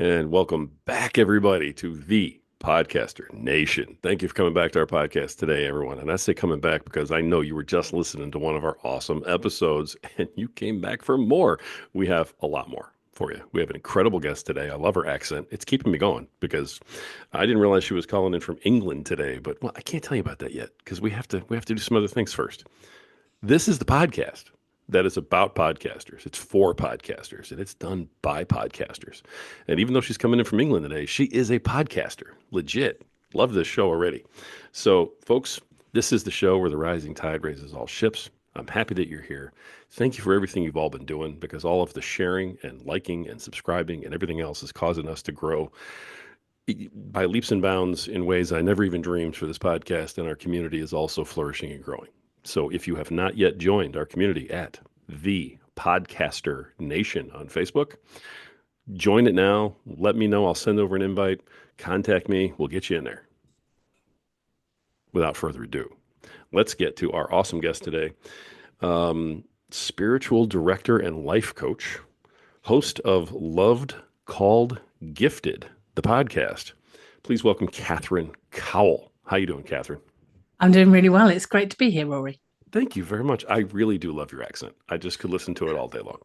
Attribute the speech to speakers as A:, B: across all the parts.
A: And welcome back, everybody, to the Podcaster Nation. Thank you for coming back to our podcast today, everyone. And I say coming back because I know you were just listening to one of our awesome episodes and you came back for more. We have a lot more for you. We have an incredible guest today. I love her accent. It's keeping me going because I didn't realize she was calling in from England today. But well, I can't tell you about that yet because we have to do some other things first. This is the podcast that is about podcasters. It's for podcasters, and it's done by podcasters. And even though she's coming in from England today, she is a podcaster. Legit. Love this show already. So, folks, this is the show where the rising tide raises all ships. I'm happy that you're here. Thank you for everything you've all been doing because all of the sharing and liking and subscribing and everything else is causing us to grow by leaps and bounds in ways I never even dreamed for this podcast, and our community is also flourishing and growing. So if you have not yet joined our community at the Podcaster Nation on Facebook, join it now. Let me know. I'll send over an invite. Contact me. We'll get you in there. Without further ado, let's get to our awesome guest today. Spiritual director and life coach, host of Loved, Called, Gifted, the podcast. Please welcome Catherine Cowell. How you doing, Catherine?
B: I'm doing really well. It's great to be here, Rory.
A: Thank you very much. I really do love your accent. I just could listen to it all day long.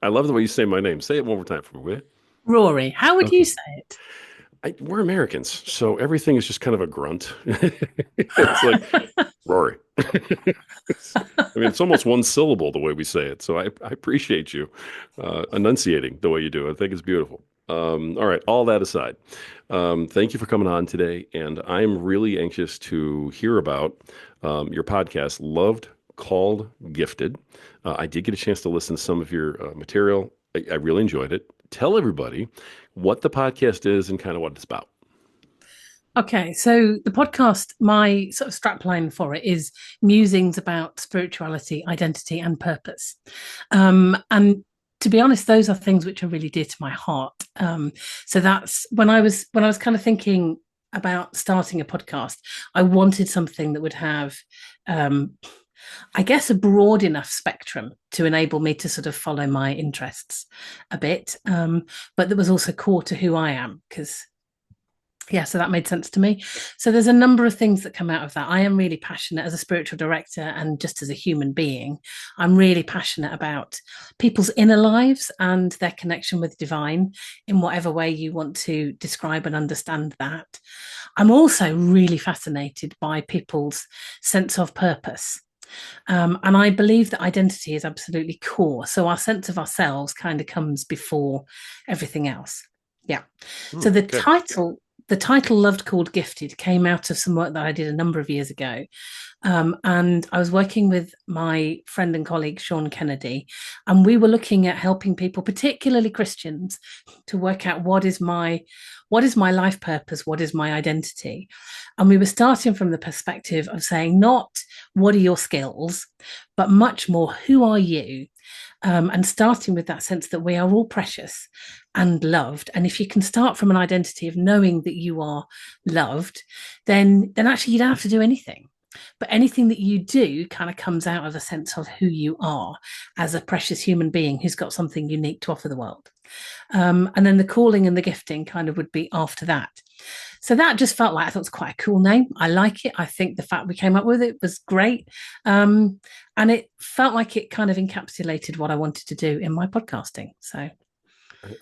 A: I love the way you say my name. Say it one more time for me, will you?
B: Rory, how would you
A: Okay.
B: say it?
A: We're Americans, so everything is just kind of a grunt. It's like Rory. It's almost one syllable the way we say it. So I appreciate you enunciating the way you do. I think it's beautiful. All right, all that aside, thank you for coming on today. And I'm really anxious to hear about your podcast, Loved, Called, Gifted. I did get a chance to listen to some of your material. I really enjoyed it. Tell everybody what the podcast is and kind of what it's about.
B: Okay, so the podcast, my sort of strapline for it is musings about spirituality, identity, and purpose. And to be honest, those are things which are really dear to my heart. So that's when I was kind of thinking about starting a podcast, I wanted something that would have I guess a broad enough spectrum to enable me to sort of follow my interests a bit, but that was also core to who I am. Because yeah, so that made sense to me. So there's a number of things that come out of that. I am really passionate as a spiritual director and just as a human being. I'm really passionate about people's inner lives and their connection with divine in whatever way you want to describe and understand that. I'm also really fascinated by people's sense of purpose. And I believe that identity is absolutely core. So our sense of ourselves kind of comes before everything else. Yeah. So
A: Okay.
B: the title Loved, Called, Gifted came out of some work that I did a number of years ago. And I was working with my friend and colleague, Sean Kennedy, and we were looking at helping people, particularly Christians, to work out what is my life purpose, what is my identity. And we were starting from the perspective of saying, not what are your skills, but much more, who are you? And starting with that sense that we are all precious and loved. And if you can start from an identity of knowing that you are loved, then actually you don't have to do anything. But anything that you do kind of comes out of a sense of who you are as a precious human being who's got something unique to offer the world. And then the calling and the gifting kind of would be after that. So that just felt like I thought it was quite a cool name. I like it. I think the fact we came up with it was great. And it felt like it kind of encapsulated what I wanted to do in my podcasting. So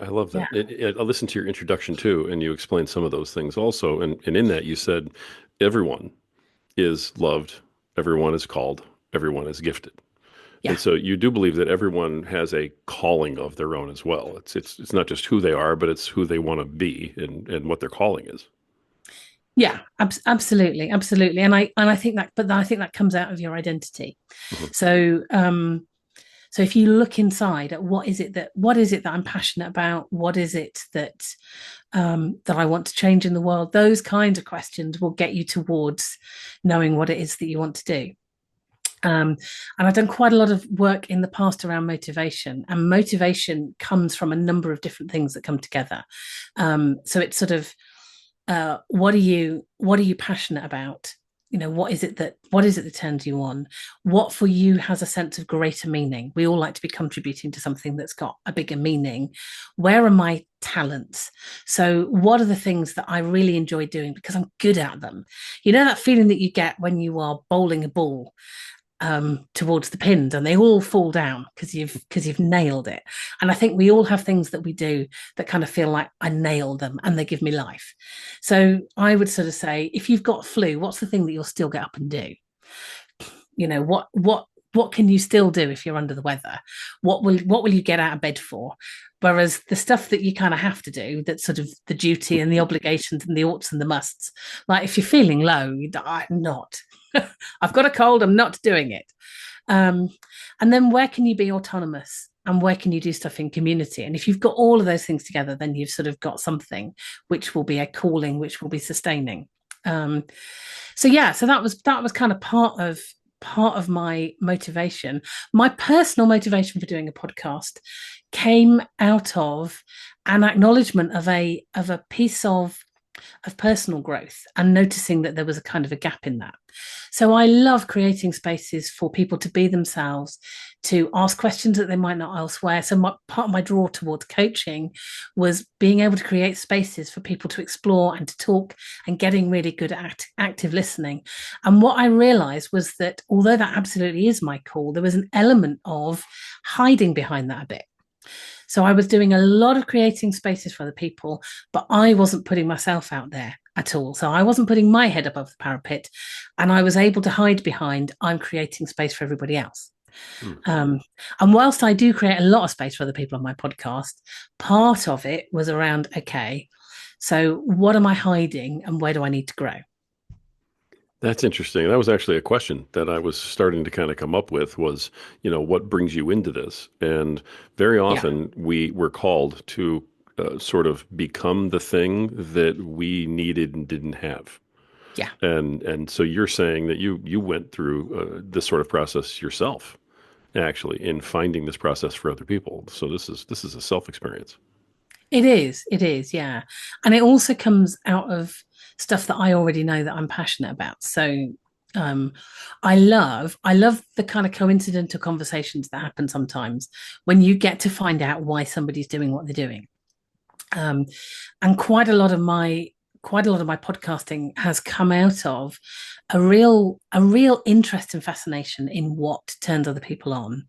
A: I love
B: yeah.
A: that. I listened to your introduction too, and you explained some of those things also. And in that, you said everyone is loved, everyone is called, everyone is gifted. And
B: Yeah.
A: so you do believe that everyone has a calling of their own as well. It's not just who they are, but it's who they want to be and what their calling is.
B: Yeah, absolutely, absolutely, and I think that, but I think that comes out of your identity.
A: Mhm.
B: So if you look inside at what is it that I'm passionate about, what is it that I want to change in the world, those kinds of questions will get you towards knowing what it is that you want to do. And I've done quite a lot of work in the past around motivation, and motivation comes from a number of different things that come together. So it's sort of what are you passionate about? what is it that turns you on? What for you has a sense of greater meaning? We all like to be contributing to something that's got a bigger meaning. Where are my talents? So what are the things that I really enjoy doing because I'm good at them? That feeling that you get when you are bowling a ball towards the pins and they all fall down because you've nailed it. And I think we all have things that we do that kind of feel like I nailed them and they give me life. So I would sort of say, if you've got flu, what's the thing that you'll still get up and do? What can you still do if you're under the weather? What will you get out of bed for? Whereas the stuff that you kind of have to do, that's sort of the duty and the obligations and the oughts and the musts, like if you're feeling low, I'm not. I've got a cold, I'm not doing it. And then where can you be autonomous? And where can you do stuff in community? And if you've got all of those things together, then you've sort of got something which will be a calling, which will be sustaining. So that was kind of part of my motivation. My personal motivation for doing a podcast came out of an acknowledgement of a piece of personal growth and noticing that there was a kind of a gap in that. So I love creating spaces for people to be themselves, to ask questions that they might not elsewhere. So part of my draw towards coaching was being able to create spaces for people to explore and to talk and getting really good at active listening. And what I realized was that although that absolutely is my call, there was an element of hiding behind that a bit. So I was doing a lot of creating spaces for other people, but I wasn't putting myself out there at all. So I wasn't putting my head above the parapet, and I was able to hide behind, I'm creating space for everybody else. And whilst I do create a lot of space for other people on my podcast, part of it was around, okay, so what am I hiding and where do I need to grow?
A: That's interesting. That was actually a question that I was starting to kind of come up with was, what brings you into this? And very often we were called to sort of become the thing that we needed and didn't have.
B: Yeah.
A: And so you're saying that you went through this sort of process yourself, actually, in finding this process for other people. So this is a self experience.
B: It is, yeah. And it also comes out of stuff that I already know that I'm passionate about. So I love the kind of coincidental conversations that happen sometimes when you get to find out why somebody's doing what they're doing. And quite a lot of my podcasting has come out of a real interest and fascination in what turns other people on,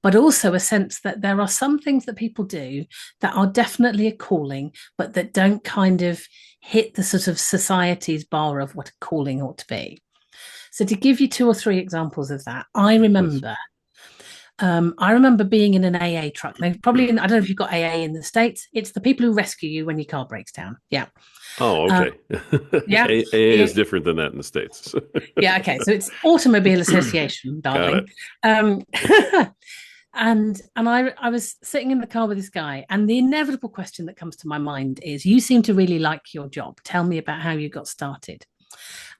B: but also a sense that there are some things that people do that are definitely a calling, but that don't kind of hit the sort of society's bar of what a calling ought to be. So to give you 2 or 3 examples of that, I remember being in an AA truck. Now, probably, I don't know if you've got AA in the States. It's the people who rescue you when your car breaks down. Yeah.
A: Oh, okay.
B: Yeah.
A: AA is different than that in the States.
B: Yeah. Okay. So it's Automobile Association, darling. And I was sitting in the car with this guy, and the inevitable question that comes to my mind is, you seem to really like your job. Tell me about how you got started.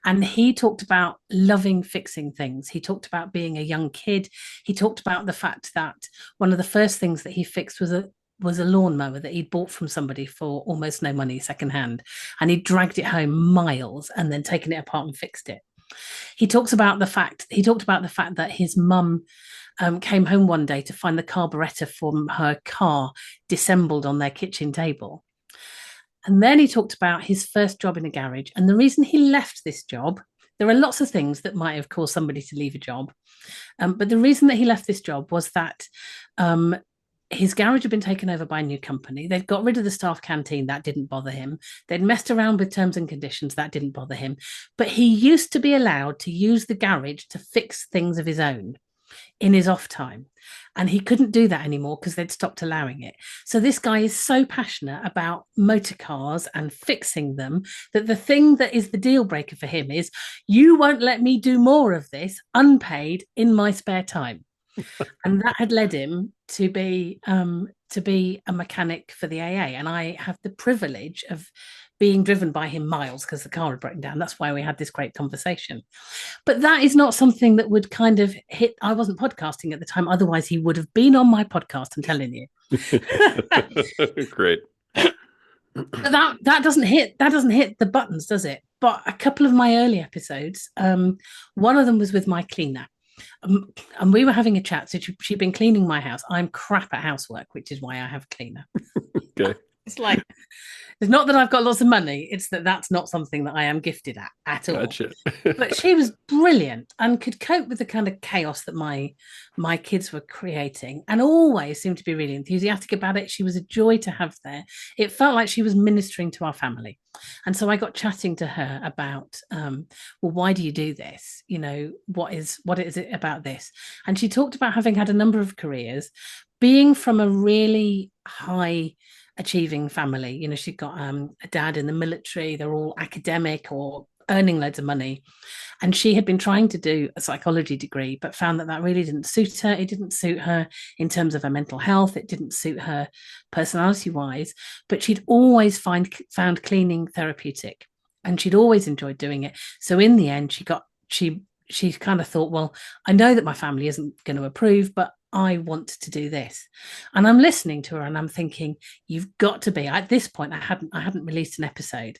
B: And he talked about loving fixing things. He talked about being a young kid. He talked about the fact that one of the first things that he fixed was a lawnmower that he'd bought from somebody for almost no money, secondhand. And he dragged it home miles and then taken it apart and fixed it. He talked about the fact that his mum came home one day to find the carburettor from her car dissembled on their kitchen table. And then he talked about his first job in a garage. And the reason he left this job, there are lots of things that might have caused somebody to leave a job. But the reason that he left this job was that his garage had been taken over by a new company. They'd got rid of the staff canteen. That didn't bother him. They'd messed around with terms and conditions. That didn't bother him. But he used to be allowed to use the garage to fix things of his own in his off time. And he couldn't do that anymore because they'd stopped allowing it. So this guy is so passionate about motor cars and fixing them that the thing that is the deal breaker for him is, you won't let me do more of this unpaid in my spare time. And that had led him to be a mechanic for the AA. And I have the privilege of being driven by him miles because the car had broken down. That's why we had this great conversation. But that is not something that would kind of hit. I wasn't podcasting at the time. Otherwise, he would have been on my podcast, I'm telling you.
A: Great.
B: But that doesn't hit the buttons, does it? but a couple of my early episodes, one of them was with my cleaner. And we were having a chat. So she'd been cleaning my house. I'm crap at housework, which is why I have a cleaner.
A: Okay.
B: It's like, it's not that I've got lots of money. It's that that's not something that I am gifted at all.
A: Gotcha.
B: But she was brilliant and could cope with the kind of chaos that my kids were creating, and always seemed to be really enthusiastic about it. She was a joy to have there. It felt like she was ministering to our family. And so I got chatting to her about, well, why do you do this? You know, what is it about this? And she talked about having had a number of careers, being from a really high achieving family. You know, she'd got a dad in the military. They're all academic or earning loads of money. And she had been trying to do a psychology degree, but found that really didn't suit her. It didn't suit her in terms of her mental health. It didn't suit her personality wise, but she'd always found cleaning therapeutic, and she'd always enjoyed doing it. So in the end, she kind of thought, well, I know that my family isn't going to approve, but I want to do this. And I'm listening to her and I'm thinking, you've got to be. At this point, I hadn't released an episode,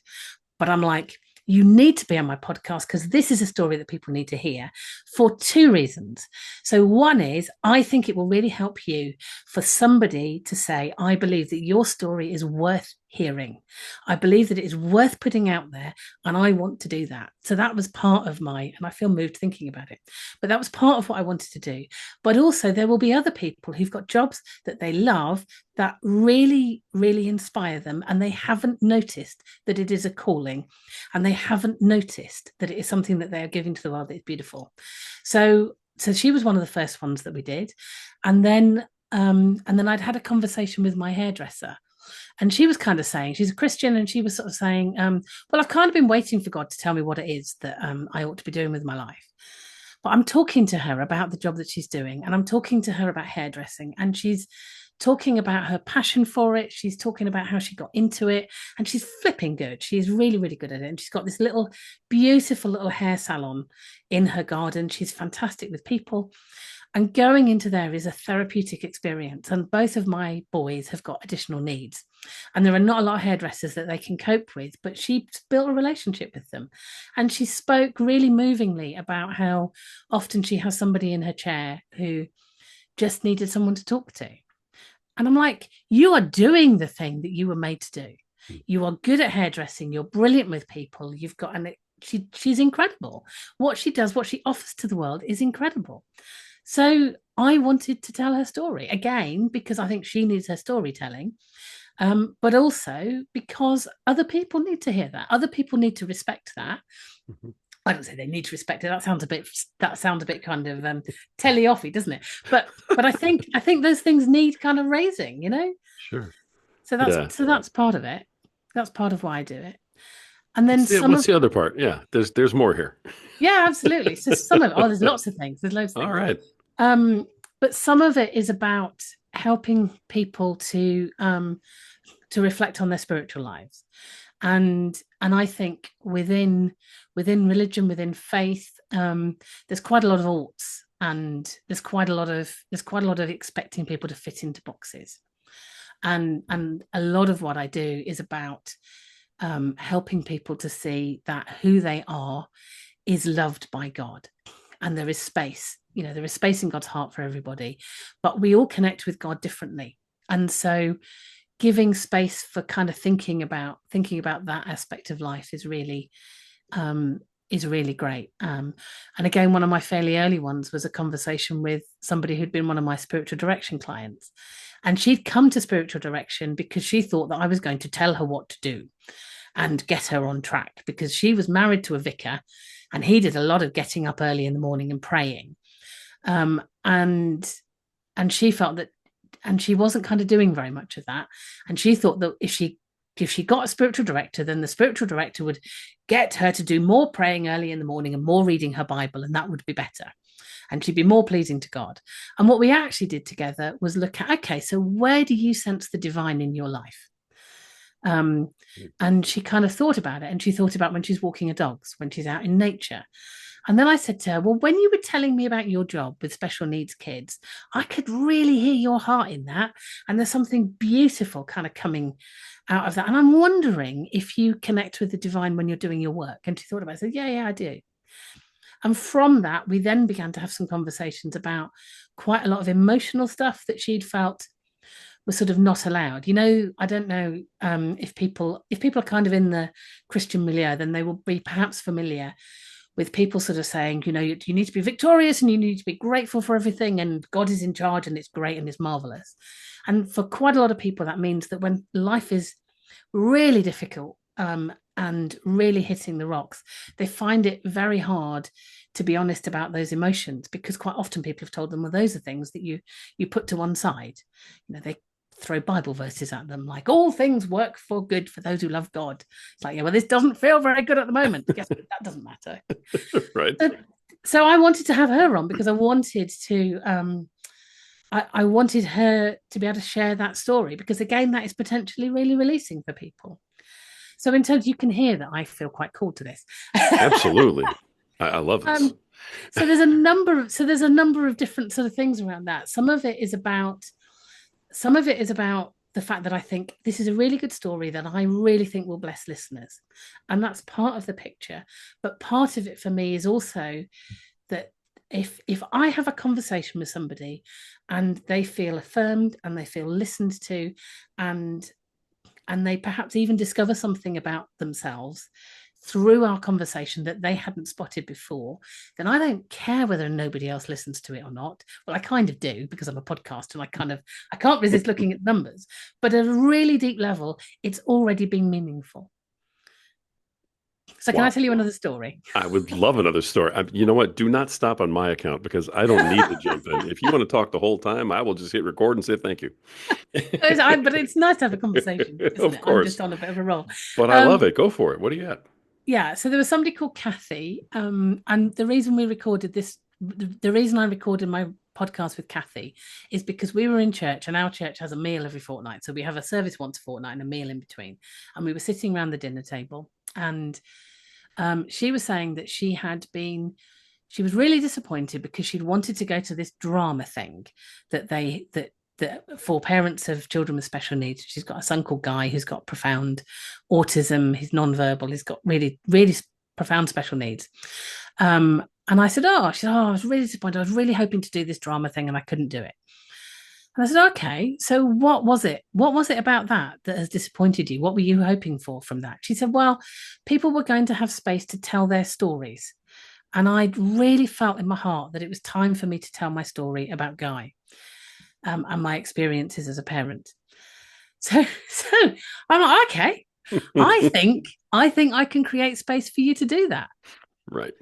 B: but I'm like, you need to be on my podcast because this is a story that people need to hear for two reasons. So one is, I think it will really help you for somebody to say, I believe that your story is worth hearing. I believe that it is worth putting out there, and I want to do that. So that was part of and I feel moved thinking about it, but that was part of what I wanted to do. But also there will be other people who've got jobs that they love that really, really inspire them, and they haven't noticed that it is a calling, and they haven't noticed that it is something that they are giving to the world that is beautiful. So she was one of the first ones that we did. And then I'd had a conversation with my hairdresser, and she was kind of saying, she's a Christian, and she was sort of saying, well, I've kind of been waiting for God to tell me what it is that I ought to be doing with my life. But I'm talking to her about the job that she's doing, and I'm talking to her about hairdressing, and she's talking about her passion for it. She's talking about how she got into it, and she's flipping good. She's really, really good at it. And she's got this little beautiful little hair salon in her garden. She's fantastic with people. And going into there is a therapeutic experience. And both of my boys have got additional needs. And there are not a lot of hairdressers that they can cope with, but she built a relationship with them. And she spoke really movingly about how often she has somebody in her chair who just needed someone to talk to. And I'm like, you are doing the thing that you were made to do. You are good at hairdressing. You're brilliant with people. You've got she's incredible. What she does, what she offers to the world is incredible. So I wanted to tell her story again, because I think she needs her storytelling, but also because other people need to hear that. Other people need to respect that. Mm-hmm. I don't say they need to respect it. That sounds a bit kind of telly-offy, doesn't it? But I think those things need kind of raising, you know.
A: Sure.
B: So that's part of it. That's part of why I do it. And then
A: what's the other part? Yeah, there's more here.
B: Yeah, absolutely. So some of there's lots of things. There's loads of things.
A: All right.
B: But some of it is about helping people to reflect on their spiritual lives. And I think within religion, within faith, there's quite a lot of oughts, and there's quite a lot of expecting people to fit into boxes. And a lot of what I do is about helping people to see that who they are is loved by God, and there is space. You know, there is space in God's heart for everybody, but we all connect with God differently. And so giving space for kind of thinking about that aspect of life is really great. And again, one of my fairly early ones was a conversation with somebody who'd been one of my spiritual direction clients. And she'd come to spiritual direction because she thought that I was going to tell her what to do and get her on track, because she was married to a vicar and he did a lot of getting up early in the morning and praying. And she felt that, and she wasn't kind of doing very much of that. And she thought that if she got a spiritual director, then the spiritual director would get her to do more praying early in the morning and more reading her Bible, and that would be better. And she'd be more pleasing to God. And what we actually did together was look at, okay, so where do you sense the divine in your life? And she kind of thought about it, and she thought about when she's walking her dogs, when she's out in nature. And then I said to her, well, when you were telling me about your job with special needs kids, I could really hear your heart in that. And there's something beautiful kind of coming out of that. And I'm wondering if you connect with the divine when you're doing your work. And she thought about it. I said, yeah, I do. And from that, we then began to have some conversations about quite a lot of emotional stuff that she'd felt was sort of not allowed. I don't know if people are kind of in the Christian milieu, then they will be perhaps familiar with people sort of saying, you need to be victorious and you need to be grateful for everything, and God is in charge and it's great and it's marvelous. And for quite a lot of people, that means that when life is really difficult and really hitting the rocks, they find it very hard to be honest about those emotions, because quite often people have told them, well, those are things that you put to one side. They throw Bible verses at them like all things work for good for those who love God. It's like, yeah, well, this doesn't feel very good at the moment. Guess what? That doesn't matter.
A: Right.
B: So I wanted to have her on because I wanted to I wanted her to be able to share that story, because again, that is potentially really releasing for people. So in terms, you can hear that I feel quite called to this.
A: Absolutely. I love this.
B: So there's a number of different sort of things around that. Some of it is about the fact that I think this is a really good story that I really think will bless listeners. And that's part of the picture. But part of it for me is also that if I have a conversation with somebody and they feel affirmed and they feel listened to, and they perhaps even discover something about themselves through our conversation that they hadn't spotted before, then I don't care whether nobody else listens to it or not. Well, I kind of do, because I'm a podcast and I can't resist looking at numbers. But at a really deep level, it's already been meaningful. So can I
A: Wow.
B: tell you another story?
A: I would love another story. You know what? Do not stop on my account because I don't need to jump in. If you want to talk the whole time, I will just hit record and say thank you.
B: But it's nice to have a conversation, isn't
A: Of
B: it? I'm
A: course.
B: just on a bit of a roll.
A: But I love
B: Um,
A: it. Go for it. What do you got?
B: yeah, so there was somebody called Kathy, and the reason we recorded this, the reason I recorded my podcast with Kathy is because we were in church, and our church has a meal every fortnight. So we have a service once a fortnight and a meal in between. And we were sitting around the dinner table, and she was saying that she was really disappointed because she'd wanted to go to this drama thing that for parents of children with special needs. She's got a son called Guy who's got profound autism. He's nonverbal. He's got really, really profound special needs. And I said, I was really disappointed. I was really hoping to do this drama thing and I couldn't do it. And I said, okay, so what was it? What was it about that has disappointed you? What were you hoping for from that? She said, well, people were going to have space to tell their stories. And I really felt in my heart that it was time for me to tell my story about Guy, and my experiences as a parent. So I'm like, okay, I think I can create space for you to do that.
A: Right.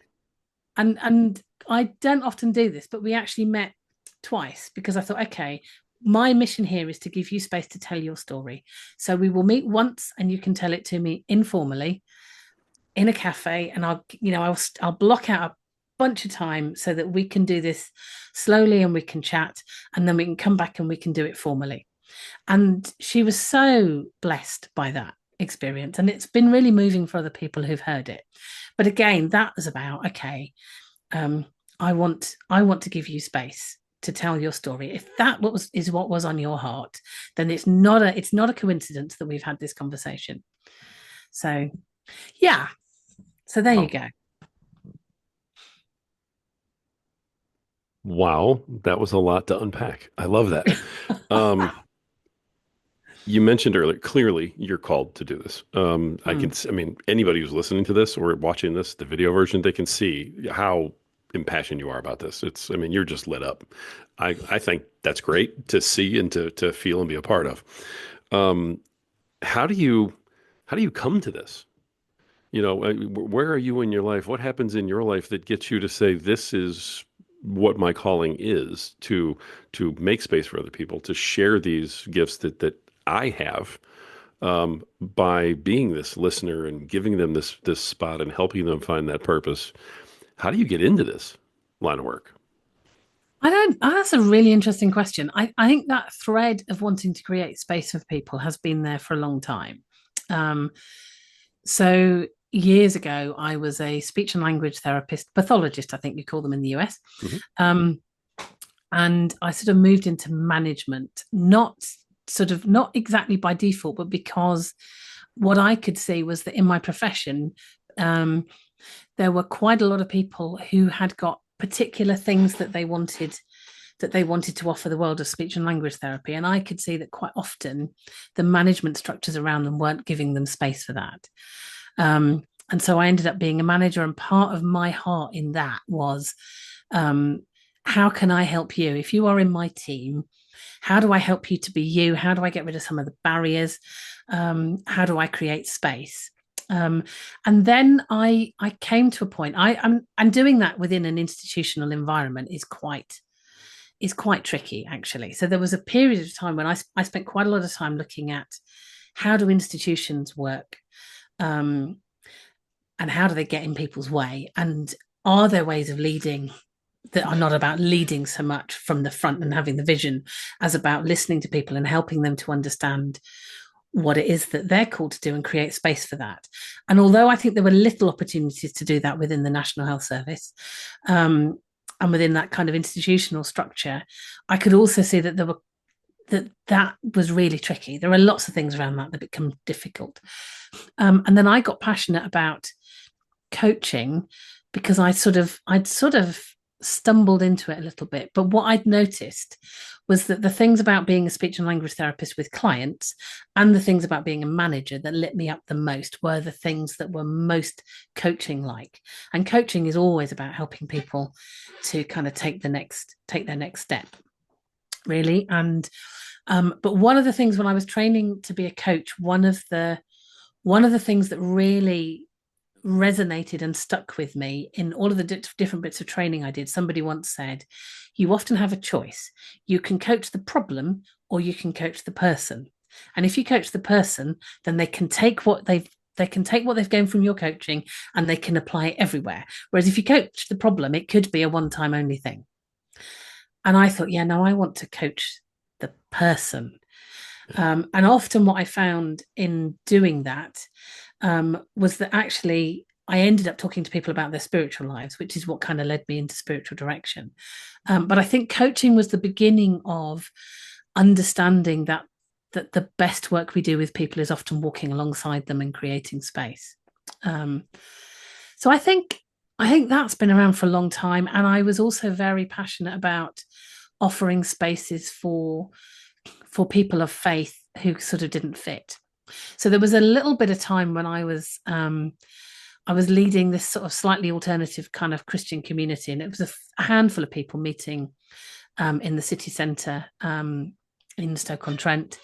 B: And I don't often do this, but we actually met twice because I thought, okay, my mission here is to give you space to tell your story. So we will meet once and you can tell it to me informally in a cafe, and I'll block out a bunch of time so that we can do this slowly and we can chat, and then we can come back and we can do it formally. And she was so blessed by that experience, and it's been really moving for other people who've heard it. But again, that was about, okay, I want to give you space to tell your story. If that is what was on your heart, then it's not a coincidence that we've had this conversation. So yeah, so there you go.
A: Wow, that was a lot to unpack. I love that. Um, you mentioned earlier, clearly you're called to do this. I mean, anybody who's listening to this or watching this, the video version, they can see how impassioned you are about this. I mean, you're just lit up. I think that's great to see and to feel and be a part of. Um, how do you come to this? Where are you in your life? What happens in your life that gets you to say, this is what my calling is, to make space for other people, to share these gifts that I have, by being this listener and giving them this spot and helping them find that purpose. How do you get into this line of work?
B: I don't. That's a really interesting question. I think that thread of wanting to create space for people has been there for a long time. So years ago, I was a speech and language therapist, pathologist, I think you call them in the US.
A: Hmm.
B: Um, and I sort of moved into management, not exactly by default, but because what I could see was that in my profession, um, there were quite a lot of people who had got particular things that they wanted to offer the world of speech and language therapy. And I could see that quite often the management structures around them weren't giving them space for that. And so I ended up being a manager. And part of my heart in that was, um, how can I help you? If you are in my team, how do I help you to be you? How do I get rid of some of the barriers? How do I create space? And then I came to a point. I'm doing that within an institutional environment is quite tricky, actually. So there was a period of time when I spent quite a lot of time looking at how do institutions work, um, and how do they get in people's way, and are there ways of leading that are not about leading so much from the front and having the vision as about listening to people and helping them to understand what it is that they're called to do and create space for that. And although I think there were little opportunities to do that within the National Health Service, and within that kind of institutional structure, I could also see that that was really tricky. There are lots of things around that that become difficult. And then I got passionate about coaching because I'd sort of stumbled into it a little bit. But what I'd noticed was that the things about being a speech and language therapist with clients and the things about being a manager that lit me up the most were the things that were most coaching like. And coaching is always about helping people to kind of take their next step, really. And but one of the things when I was training to be a coach, one of the things that really resonated and stuck with me in all of the different bits of training I did. Somebody once said, you often have a choice. You can coach the problem or you can coach the person. And if you coach the person, then they can take what they've gained from your coaching and they can apply it everywhere. Whereas if you coach the problem, it could be a one-time only thing. And I thought, yeah, no, I want to coach the person. And often what I found in doing that, was that actually I ended up talking to people about their spiritual lives, which is what kind of led me into spiritual direction. But I think coaching was the beginning of understanding that the best work we do with people is often walking alongside them and creating space. Um, so I think that's been around for a long time, and I was also very passionate about offering spaces for people of faith who sort of didn't fit. So there was a little bit of time when I was leading this sort of slightly alternative kind of Christian community, and it was a handful of people meeting in the city centre, in Stoke-on-Trent,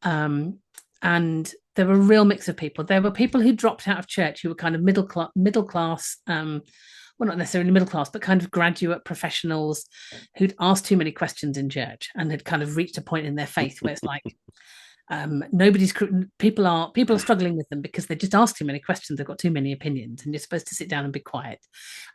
B: and there were a real mix of people. There were people who dropped out of church who were kind of middle class. Well, not necessarily middle class, but kind of graduate professionals who'd asked too many questions in church and had kind of reached a point in their faith where it's like, nobody's people are struggling with them because they just ask too many questions, they've got too many opinions, and you're supposed to sit down and be quiet.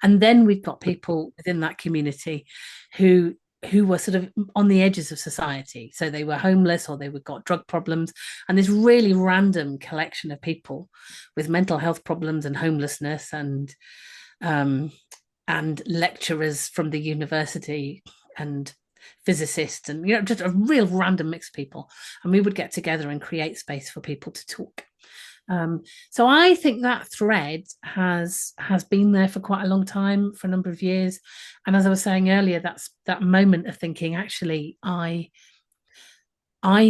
B: And then we've got people within that community who were sort of on the edges of society, so they were homeless or they were got drug problems, and this really random collection of people with mental health problems and homelessness, um, and lecturers from the university and physicists, and just a real random mix of people, and we would get together and create space for people to talk. So I think that thread has been there for quite a long time, for a number of years. And as I was saying earlier, that's that moment of thinking, actually, I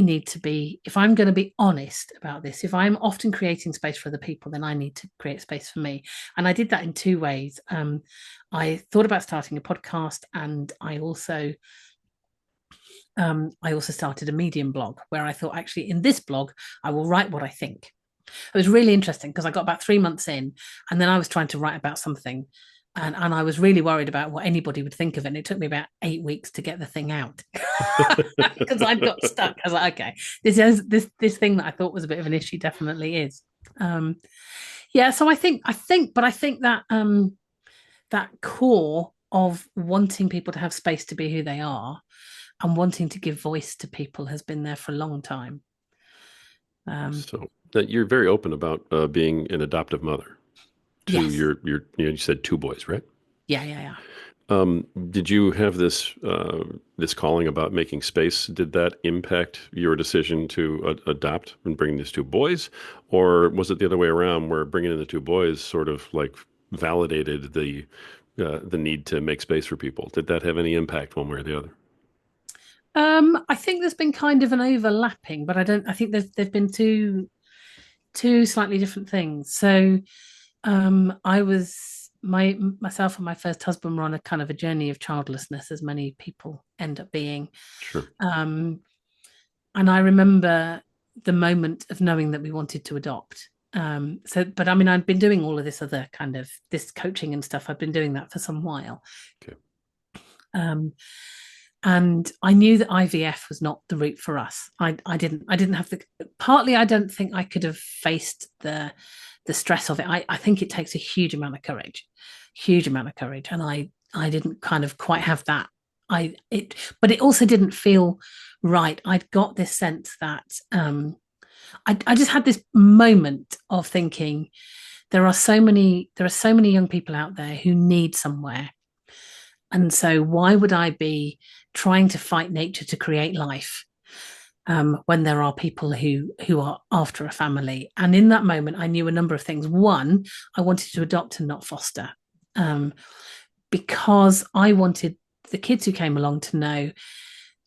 B: need to be, if I'm going to be honest about this, if I'm often creating space for other people, then I need to create space for me. And I did that in two ways. I thought about starting a podcast, and I also started a Medium blog where I thought, actually, in this blog, I will write what I think. It was really interesting because I got about 3 months in, and then I was trying to write about something, and I was really worried about what anybody would think of it. And it took me about 8 weeks to get the thing out because I'd got stuck. I was like, okay, this thing that I thought was a bit of an issue definitely is. Yeah, so I think that that core of wanting people to have space to be who they are and wanting to give voice to people has been there for a long time.
A: So that you're very open about being an adoptive mother. to
B: Yes.
A: you said two boys, right?
B: Yeah.
A: Did you have this calling about making space? Did that impact your decision to adopt and bring these two boys, or was it the other way around, where bringing in the two boys sort of like validated the need to make space for people? Did that have any impact one way or the other?
B: I think there's been kind of an overlapping, but I think there've been two slightly different things. So I was myself and my first husband were on a kind of a journey of childlessness, as many people end up being.
A: Sure.
B: Um, and I remember the moment of knowing that we wanted to adopt. But I mean, I'd been doing all of this other kind of this coaching and stuff. I've been doing that for some while.
A: Okay.
B: Um, and I knew that IVF was not the route for us. I didn't have the partly I don't think I could have faced the stress of it. I think it takes a huge amount of courage, and I didn't kind of quite have that. But it also didn't feel right. I'd got this sense that I just had this moment of thinking there are so many young people out there who need somewhere, and so why would I be trying to fight nature to create life when there are people who are after a family? And in that moment, I knew a number of things. One, I wanted to adopt and not foster, um, because I wanted the kids who came along to know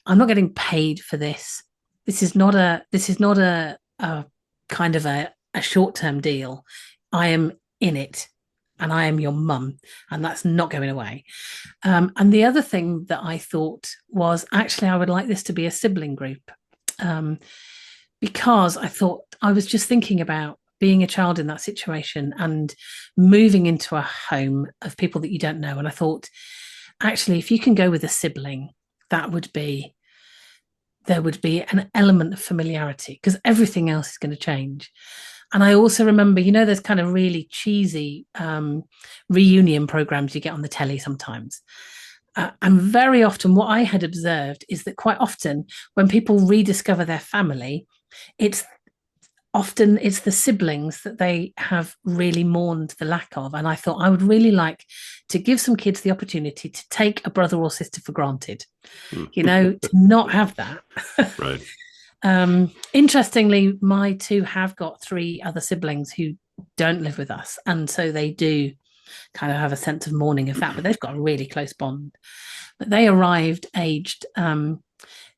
B: I'm not getting paid for this. This is not a kind of a short term deal. I am in it, and I am your mum, and that's not going away. And the other thing that I thought was actually I would like this to be a sibling group, um, because I thought I was just thinking about being a child in that situation and moving into a home of people that you don't know. And I thought, actually, if you can go with a sibling, that would be there would be an element of familiarity because everything else is going to change. And I also remember, there's kind of really cheesy reunion programs you get on the telly sometimes. And very often, what I had observed is that quite often, when people rediscover their family, it's it's the siblings that they have really mourned the lack of. And I thought I would really like to give some kids the opportunity to take a brother or sister for granted, to not have that.
A: Right.
B: Interestingly, my two have got three other siblings who don't live with us. And so they do kind of have a sense of mourning of that, but they've got a really close bond. But they arrived aged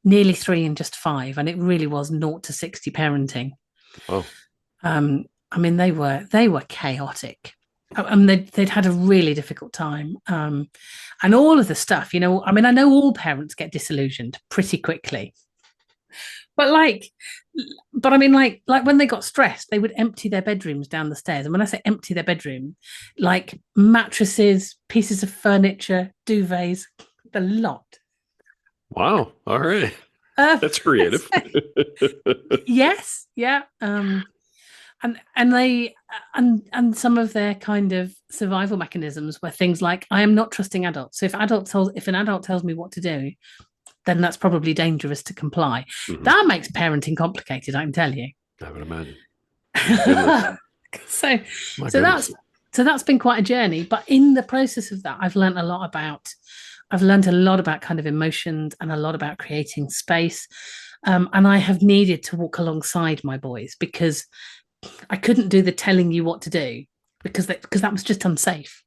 B: nearly 3 and just 5, and it really was 0 to 60 parenting.
A: Oh.
B: I mean, they were chaotic. And they'd had a really difficult time. And all of the stuff, I mean, I know all parents get disillusioned pretty quickly. But I mean, like when they got stressed, they would empty their bedrooms down the stairs. And when I say empty their bedroom, like mattresses, pieces of furniture, duvets, the lot.
A: Wow. All right. That's creative.
B: Yes, yeah. And they and some of their kind of survival mechanisms were things like I am not trusting adults. So if an adult tells me what to do, then that's probably dangerous to comply. Mm-hmm. That makes parenting complicated, I can tell you.
A: I would imagine.
B: So that's been quite a journey. But in the process of that, I've learned a lot about kind of emotions and a lot about creating space. And I have needed to walk alongside my boys because I couldn't do the telling you what to do because that was just unsafe,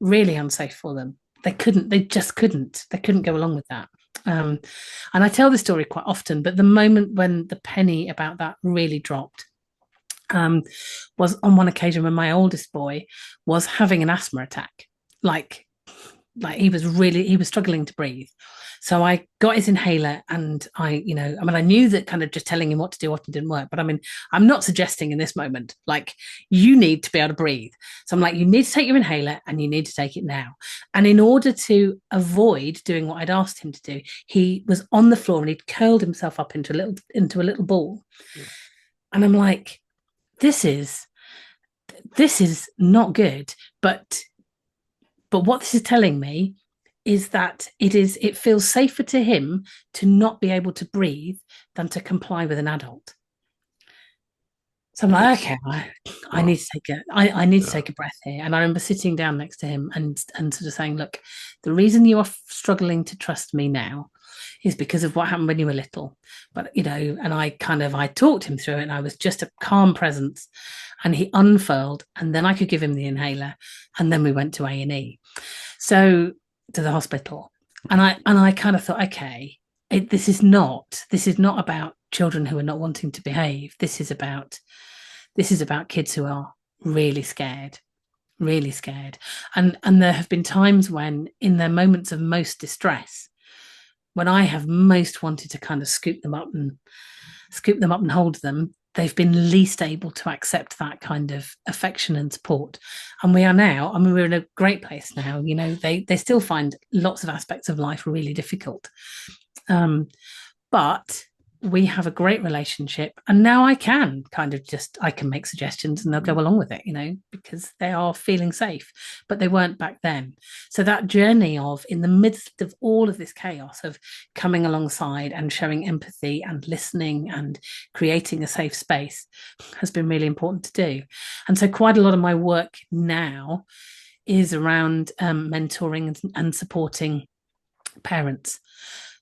B: really unsafe for them. They just couldn't go along with that. And I tell this story quite often, but the moment when the penny about that really dropped was on one occasion when my oldest boy was having an asthma attack. Like he was struggling to breathe. So I got his inhaler and I knew that kind of just telling him what to do often didn't work. But I mean, I'm not suggesting in this moment, like, you need to be able to breathe. So I'm like, you need to take your inhaler and you need to take it now. And in order to avoid doing what I'd asked him to do, he was on the floor and he'd curled himself up into a little ball. Yeah. And I'm like, this is not good. But what this is telling me is that it feels safer to him to not be able to breathe than to comply with an adult. So I'm like, okay, I
A: Wow.
B: need to I need to
A: Yeah.
B: take a breath here. And I remember sitting down next to him and sort of saying, look, the reason you are struggling to trust me now is because of what happened when you were little. But and I talked him through it, and I was just a calm presence, and he unfurled, and then I could give him the inhaler, and then we went to A&E, so to the hospital, and I kind of thought, okay, this is not about children who are not wanting to behave. This is about kids who are really scared, really scared. And there have been times when, in their moments of most distress, when I have most wanted to kind of scoop them up and hold them, they've been least able to accept that kind of affection and support. And we are now, I mean, we're in a great place now. They still find lots of aspects of life really difficult. But we have a great relationship, and now I can I can make suggestions and they'll go along with it, because they are feeling safe, but they weren't back then. So that journey of, in the midst of all of this chaos, of coming alongside and showing empathy and listening and creating a safe space has been really important to do. And so quite a lot of my work now is around mentoring and supporting parents.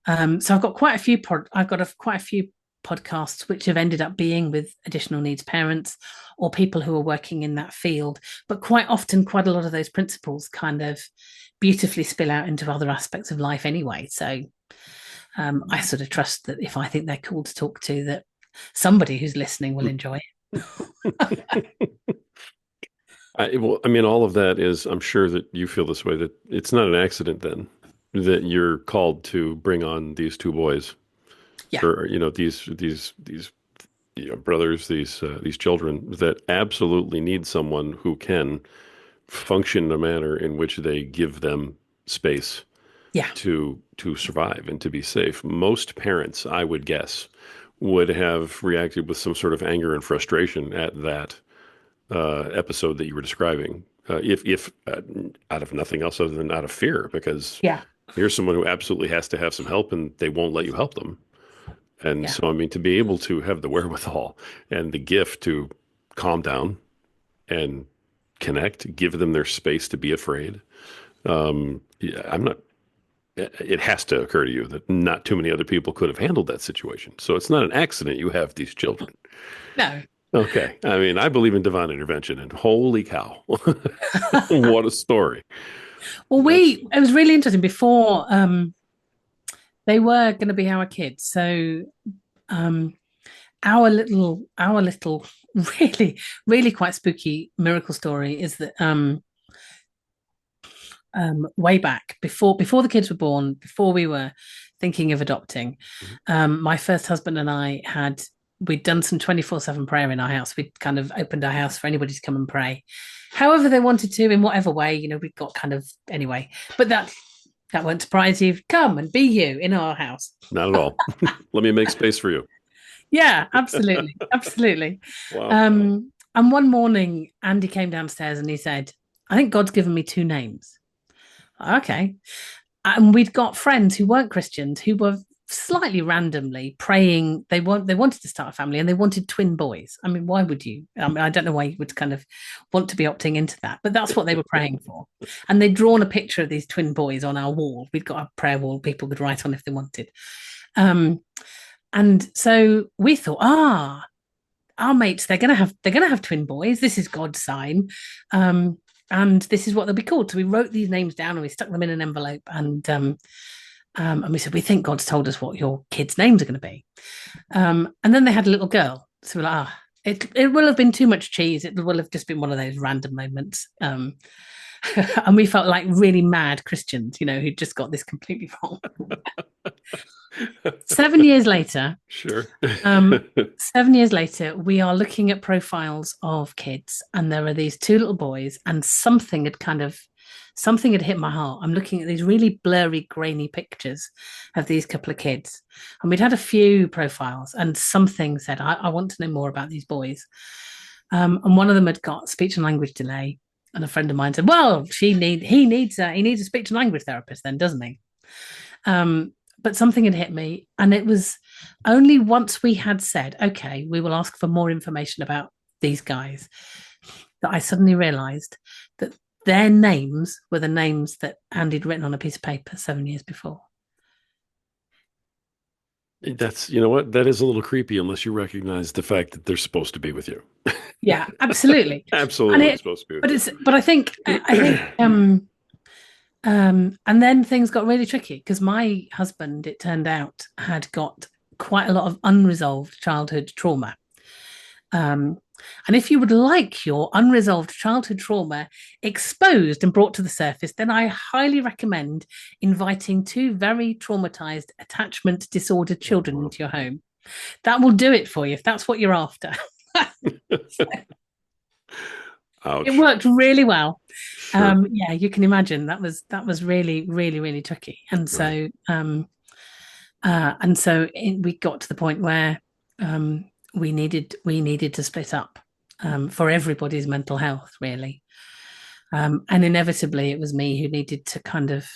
B: So I've got quite a few podcasts which have ended up being with additional needs parents or people who are working in that field. But quite often, quite a lot of those principles kind of beautifully spill out into other aspects of life anyway. So I sort of trust that if I think they're cool to talk to, that somebody who's listening will enjoy it.
A: Well, I mean, all of that is, I'm sure that you feel this way, that it's not an accident then that you're called to bring on these two boys,
B: Yeah,
A: or these brothers, these children that absolutely need someone who can function in a manner in which they give them space
B: yeah,
A: to survive and to be safe. Most parents, I would guess, would have reacted with some sort of anger and frustration at that episode that you were describing, if out of nothing else other than out of fear, because
B: yeah,
A: here's someone who absolutely has to have some help and they won't let you help them. And
B: yeah,
A: so, I mean, to be able to have the wherewithal and the gift to calm down and connect, give them their space to be afraid. Yeah, I'm not, it has to occur to you that not too many other people could have handled that situation. So it's not an accident you have these children.
B: no.
A: Okay. I mean, I believe in divine intervention, and holy cow, what a story.
B: Well,
A: That's
B: it was really interesting before they were going to be our kids. So um, our little really really quite spooky miracle story is that way back before the kids were born, before we were thinking of adopting, my first husband and I we'd done some 24/7 prayer in our house. We'd kind of opened our house for anybody to come and pray however they wanted to, in whatever way. We got kind of, anyway, but that won't surprise you. Come and be you in our house.
A: not at all. Let me make space for you.
B: Yeah, absolutely, absolutely.
A: Wow.
B: And one morning, Andy came downstairs and he said, "I think God's given me two names." Okay. And we'd got friends who weren't Christians who were slightly randomly praying. They wanted to start a family and they wanted twin boys. I mean, why would you? I mean, I don't know why you would kind of want to be opting into that, but that's what they were praying for. And they'd drawn a picture of these twin boys on our wall. We'd got a prayer wall people could write on if they wanted. And so we thought, our mates, they're gonna have twin boys. This is God's sign. And this is what they'll be called. So we wrote these names down and we stuck them in an envelope, and we said, we think God's told us what your kids' names are going to be. And then they had a little girl. So we're like, it will have been too much cheese. It will have just been one of those random moments. And we felt like really mad Christians, who'd just got this completely wrong. 7 years later,
A: Sure.
B: um, 7 years later, we are looking at profiles of kids, and there are these two little boys, and something had hit my heart. I'm looking at these really blurry, grainy pictures of these couple of kids, and we'd had a few profiles, and something said, I want to know more about these boys. And one of them had got speech and language delay, and a friend of mine said, "Well, he needs a speech and language therapist, then, doesn't he?" But something had hit me, and it was only once we had said, "Okay, we will ask for more information about these guys, that I suddenly realized that their names were the names that Andy'd written on a piece of paper 7 years before.
A: That's, you know what? That is a little creepy unless you recognize the fact that they're supposed to be with you.
B: Yeah, absolutely. And
A: Absolutely
B: it,
A: supposed to be
B: but
A: with
B: it's, but I think, and then things got really tricky because my husband, it turned out, had got quite a lot of unresolved childhood trauma. Um, and if you would like your unresolved childhood trauma exposed and brought to the surface, then I highly recommend inviting two very traumatized attachment disordered
A: you.
B: children into your home. That will do it for you if that's what you're after. It
A: Ouch.
B: worked really well.
A: Sure.
B: Yeah, you can imagine that was really, really, really tricky. And
A: Right.
B: so we got to the point where we needed to split up for everybody's mental health, really. And inevitably, it was me who needed to kind of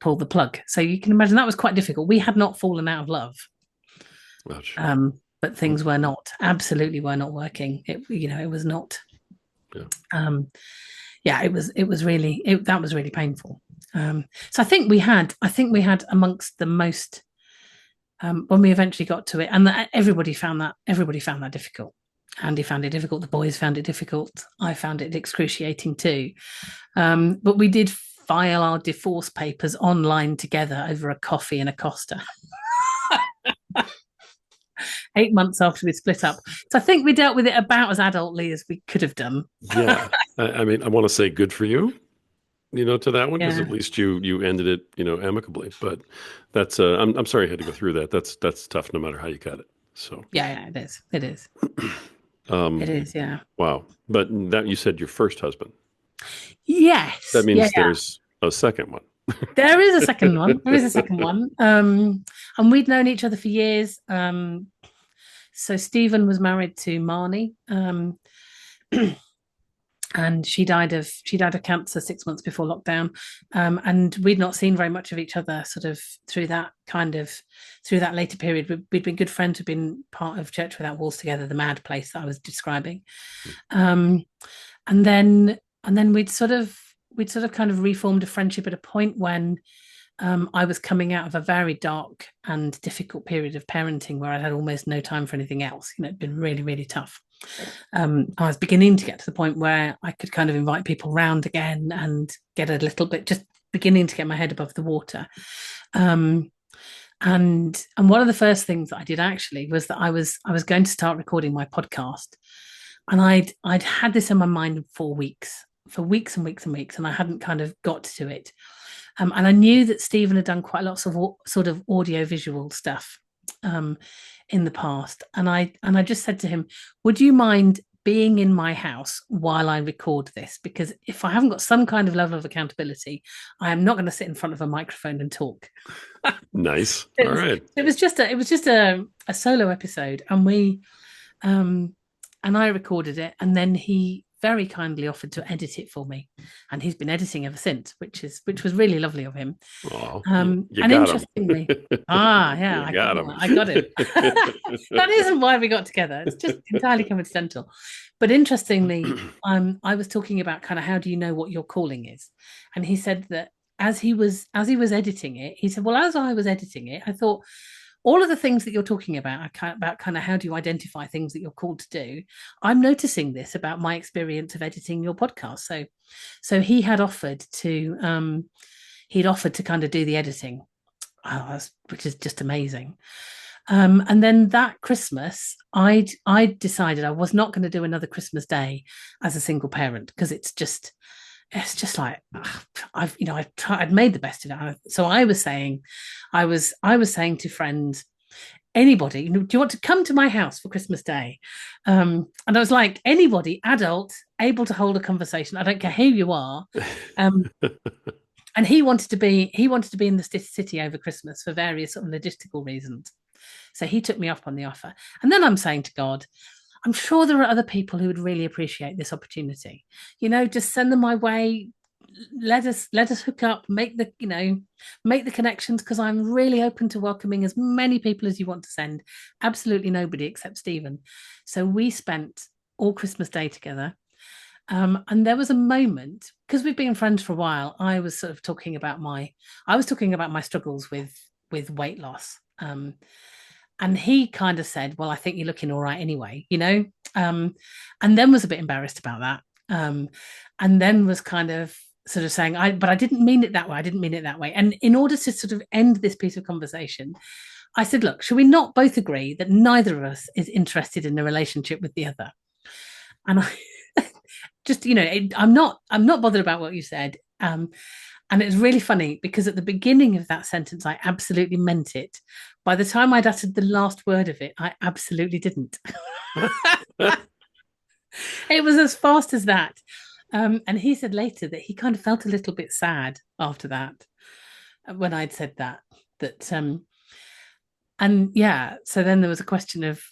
B: pull the plug. So you can imagine that was quite difficult. We had not fallen out of love,
A: Ouch.
B: but things were not absolutely were not working. It was not.
A: Yeah.
B: Yeah, it was really that was really painful. So I think we had amongst the most when we eventually got to it, and everybody found that difficult. Andy found it difficult. The boys found it difficult. I found it excruciating too. But we did file our divorce papers online together over a coffee and a Costa. 8 months after we split up. So I think we dealt with it about as adultly as we could have done.
A: Yeah. I mean, I want to say good for you, to that one, because
B: Yeah.
A: at least you ended it, amicably. But that's I'm sorry you had to go through that. That's tough no matter how you cut it. So
B: Yeah, yeah, it is. It is. It
A: um
B: is, yeah.
A: wow. But that you said your first husband. That
B: Yes. Yeah,
A: means
B: yeah.
A: there's a second one.
B: There is a second one. There is a second one. And we'd known each other for years. So Stephen was married to Marnie. And she died of cancer 6 months before lockdown, and we'd not seen very much of each other sort of through that later period. We'd been good friends. We'd been part of Church Without Walls together, the mad place that I was describing, um, and then we'd sort of kind of reformed a friendship at a point when I was coming out of a very dark and difficult period of parenting where I had almost no time for anything else. It'd been really, really tough. I was beginning to get to the point where I could kind of invite people round again and get a little bit, just beginning to get my head above the water. And one of the first things that I did actually was that I was going to start recording my podcast, and I'd had this in my mind for weeks and weeks and weeks, and I hadn't kind of got to it. And I knew that Stephen had done quite lots of sort of audio visual stuff in the past, and I just said to him, "Would you mind being in my house while I record this? Because if I haven't got some kind of level of accountability, I am not going to sit in front of a microphone and talk."
A: Nice.
B: It
A: All
B: was
A: right.
B: it was just a solo episode, um and I recorded it, and then he very kindly offered to edit it for me, and he's been editing ever since, which was really lovely of him.
A: Oh, you
B: And
A: got him.
B: interestingly, yeah,
A: You got him.
B: I got him. That isn't why we got together. It's just entirely coincidental. But interestingly, I was talking about kind of how do you know what your calling is, and he said that as he was editing it, he said, well, as I was editing it, I thought all of the things that you're talking about kind of how do you identify things that you're called to do. I'm noticing this about my experience of editing your podcast. So he'd offered to kind of do the editing, which is just amazing. And then that Christmas, I decided I was not going to do another Christmas Day as a single parent, because it's just like I'd made the best of it. So I was saying to friends, anybody, do you want to come to my house for Christmas Day? And I was like, anybody, adult, able to hold a conversation. I don't care who you are. And he wanted to be in the city over Christmas for various sort of logistical reasons. So he took me up on the offer. And then I'm saying to God, I'm sure there are other people who would really appreciate this opportunity. Just send them my way. Let us hook up, make the connections, because I'm really open to welcoming as many people as you want to send. Absolutely nobody except Stephen. So we spent all Christmas Day together. And there was a moment, because we've been friends for a while, I was sort of talking about my struggles with weight loss. And he kind of said, well, I think you're looking all right anyway, and then was a bit embarrassed about that. And then was kind of sort of saying, but I didn't mean it that way. I didn't mean it that way. And in order to sort of end this piece of conversation, I said, look, shall we not both agree that neither of us is interested in a relationship with the other? And I just, I'm not bothered about what you said. And it's really funny because at the beginning of that sentence, I absolutely meant it. By the time I'd uttered the last word of it, I absolutely didn't. It was as fast as that. And he said later that he kind of felt a little bit sad after that when I'd said that. And yeah, so then there was a question of,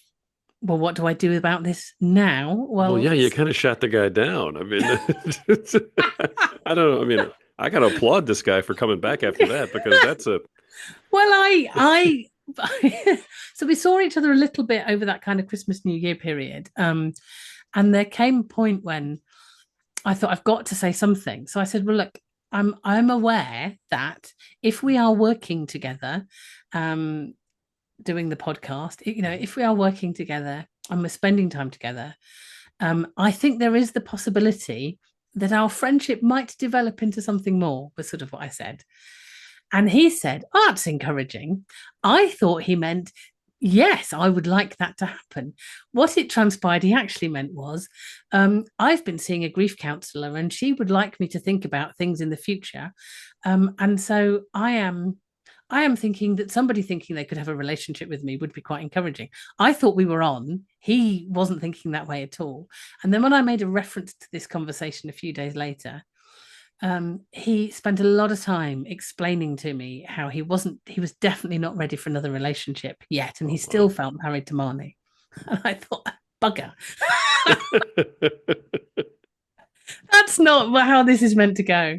B: well, what do I do about this now?
A: Well,
B: Well,
A: yeah, you kind of shot the guy down. I mean, I don't know. I mean, I got to applaud this guy for coming back after that because that's a.
B: well, so we saw each other a little bit over that kind of Christmas New Year period. And there came a point when I thought I've got to say something. So I said, well, look, I'm aware that if we are working together, doing the podcast, if we are working together and we're spending time together, I think there is the possibility that our friendship might develop into something more, was sort of what I said. And he said, oh, that's encouraging. I thought he meant, yes, I would like that to happen. What it transpired he actually meant was, I've been seeing a grief counsellor and she would like me to think about things in the future. And so I am thinking that somebody thinking they could have a relationship with me would be quite encouraging. I thought we were on. He wasn't thinking that way at all. And then when I made a reference to this conversation a few days later, he spent a lot of time explaining to me how he was definitely not ready for another relationship yet. And he still felt married to Marnie. And I thought, bugger. That's not how this is meant to go.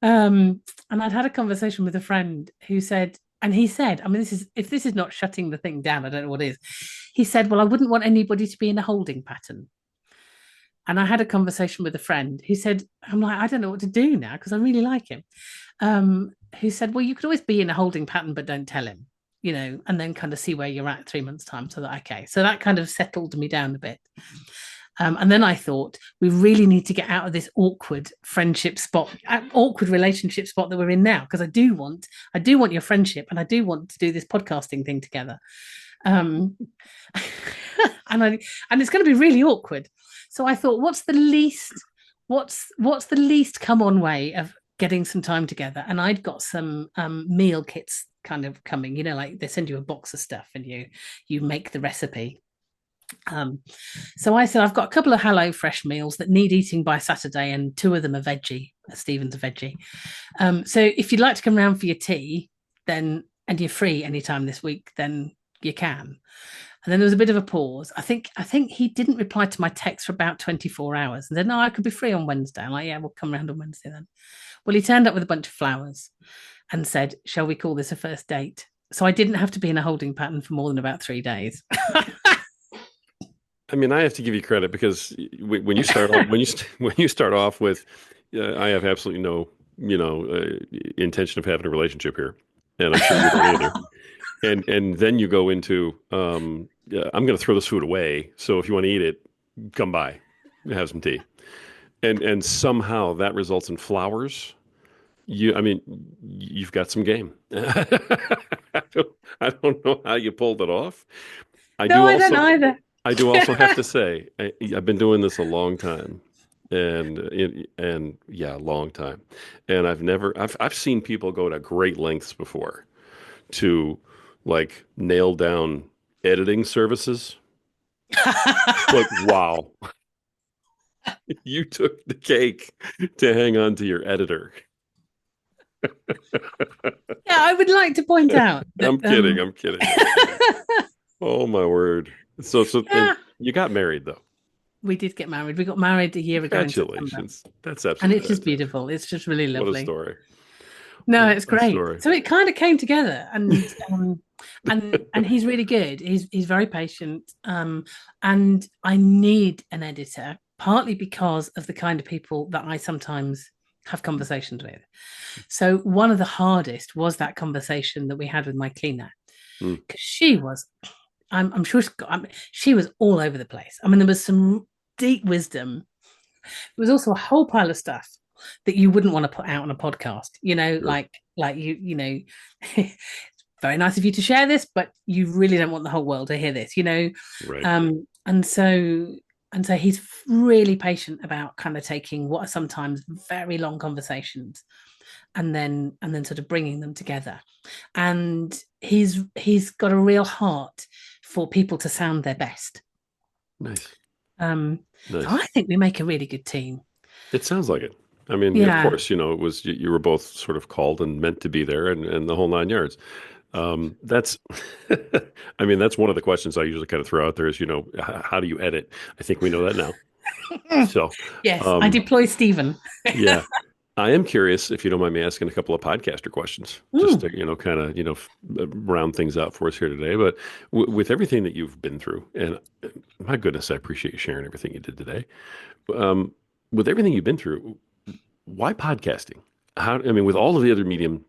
B: And I'd had a conversation with a friend who said, and he said, I mean, if this is not shutting the thing down, I don't know what is. He said, well, I wouldn't want anybody to be in a holding pattern. And I had a conversation with a friend who said, I'm like, I don't know what to do now because I really like him. Who said, well, you could always be in a holding pattern, but don't tell him, and then kind of see where you're at 3 months' time. So that, okay. So that kind of settled me down a bit. And then I thought we really need to get out of this awkward relationship spot that we're in now, because I do want your friendship, and I do want to do this podcasting thing together. And it's going to be really awkward. So I thought, what's the least come on way of getting some time together? And I'd got some meal kits kind of coming, like they send you a box of stuff and you make the recipe. So I said, I've got a couple of HelloFresh meals that need eating by Saturday, and 2 of them are veggie. Stephen's a veggie. So if you'd like to come around for your tea, and you're free anytime this week, then you can. And then there was a bit of a pause. I think he didn't reply to my text for about 24 hours. And then, no, I could be free on Wednesday. I'm like, yeah, we'll come around on Wednesday then. Well, he turned up with a bunch of flowers and said, shall we call this a first date? So I didn't have to be in a holding pattern for more than about 3 days.
A: I mean, I have to give you credit because when you start off, when you start off with, I have absolutely no, intention of having a relationship here, and I'm sure you don't either. And then you go into, I'm going to throw this food away. So if you want to eat it, come by, have some tea, and somehow that results in flowers. You've got some game. I don't know how you pulled it off. I don't either. I do also have to say, I've been doing this a long time, and yeah, long time. And I've seen people go to great lengths before to like nail down editing services. Like, wow, you took the cake to hang on to your editor.
B: Yeah, I would like to point out that,
A: I'm kidding. Oh my word. So
B: yeah.
A: You got married though.
B: We did get married. We got married a year ago.
A: Congratulations. That's absolutely
B: and it's just beautiful. It's just really lovely.
A: What a story.
B: No,
A: What
B: it's
A: a
B: great.
A: story.
B: So it kind of came together, and he's really good. He's very patient. And I need an editor, partly because of the kind of people that I sometimes have conversations with. So one of the hardest was that conversation that we had with my cleaner,
A: Mm,
B: because she was, I'm sure she was all over the place. I mean, there was some deep wisdom. There was also a whole pile of stuff that you wouldn't want to put out on a podcast.
A: sure.
B: Like very nice of you to share this, but you really don't want the whole world to hear this.
A: Right.
B: And so he's really patient about kind of taking what are sometimes very long conversations and then sort of bringing them together. And he's got a real heart for people to sound their best.
A: Nice.
B: Um, so
A: Nice.
B: I think we make a really good team.
A: It sounds like it. I mean, of
B: Yeah.
A: course, it was you were both sort of called and meant to be there and the whole nine yards. That's, I mean, that's one of the questions I usually kind of throw out there is, how do you edit? I think we know that now. So,
B: Yes, I
A: um,
B: deploy Stephen.
A: yeah, I am curious if you don't mind me asking a couple of podcaster questions, just
B: Mm.
A: to, kind of, round things out for us here today. But with everything that you've been through, and my goodness, I appreciate you sharing everything you did today. Um, with everything you've been through, why podcasting? I mean, with all of the other mediums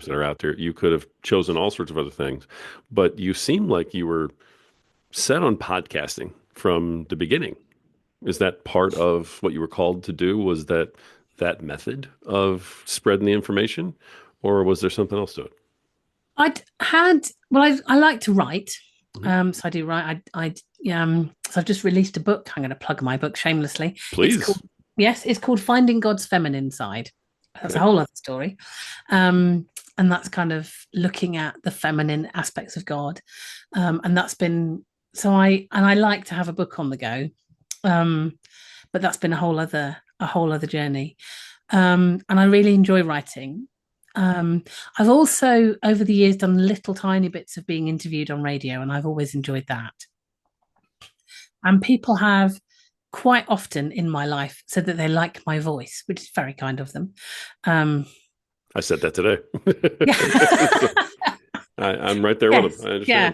A: that are out there, you could have chosen all sorts of other things, but you seem like you were set on podcasting from the beginning. Is that part of what you were called to do? Was that method of spreading the information, or was there something else to it?
B: I like to write.
A: Mhm.
B: So I do write. So I've just released a book. I'm going to plug my book shamelessly. It's called
A: Please.
B: Yes, it's called Finding God's Feminine Side. That's a
A: Okay.
B: whole other story. Um, and that's kind of looking at the feminine aspects of God. And that's been so I like to have a book on the go. Um, but that's been a whole other journey. And I really enjoy writing. Um, I've also over the years done little tiny bits of being interviewed on radio, and I've always enjoyed that. And people have quite often in my life said that they like my voice, which is very kind of them. Um,
A: I said that today. So
B: yeah,
A: I'm right there with them.
B: yes,
A: I
B: yeah.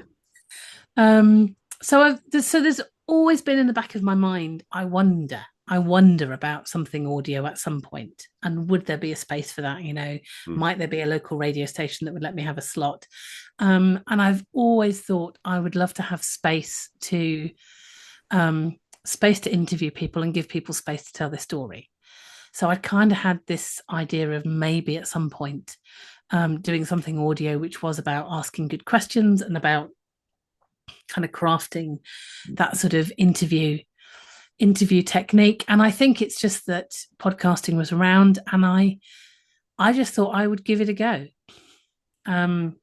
A: understand.
B: So there's always been in the back of my mind. I wonder about something audio at some point, and would there be a space for that?
A: Hmm.
B: Might there be a local radio station that would let me have a slot? And I've always thought I would love to have space to interview people and give people space to tell their story. So I kind of had this idea of maybe at some point doing something audio which was about asking good questions and about kind of crafting that sort of interview technique. And I think it's just that podcasting was around, and I just thought I would give it a go. Um,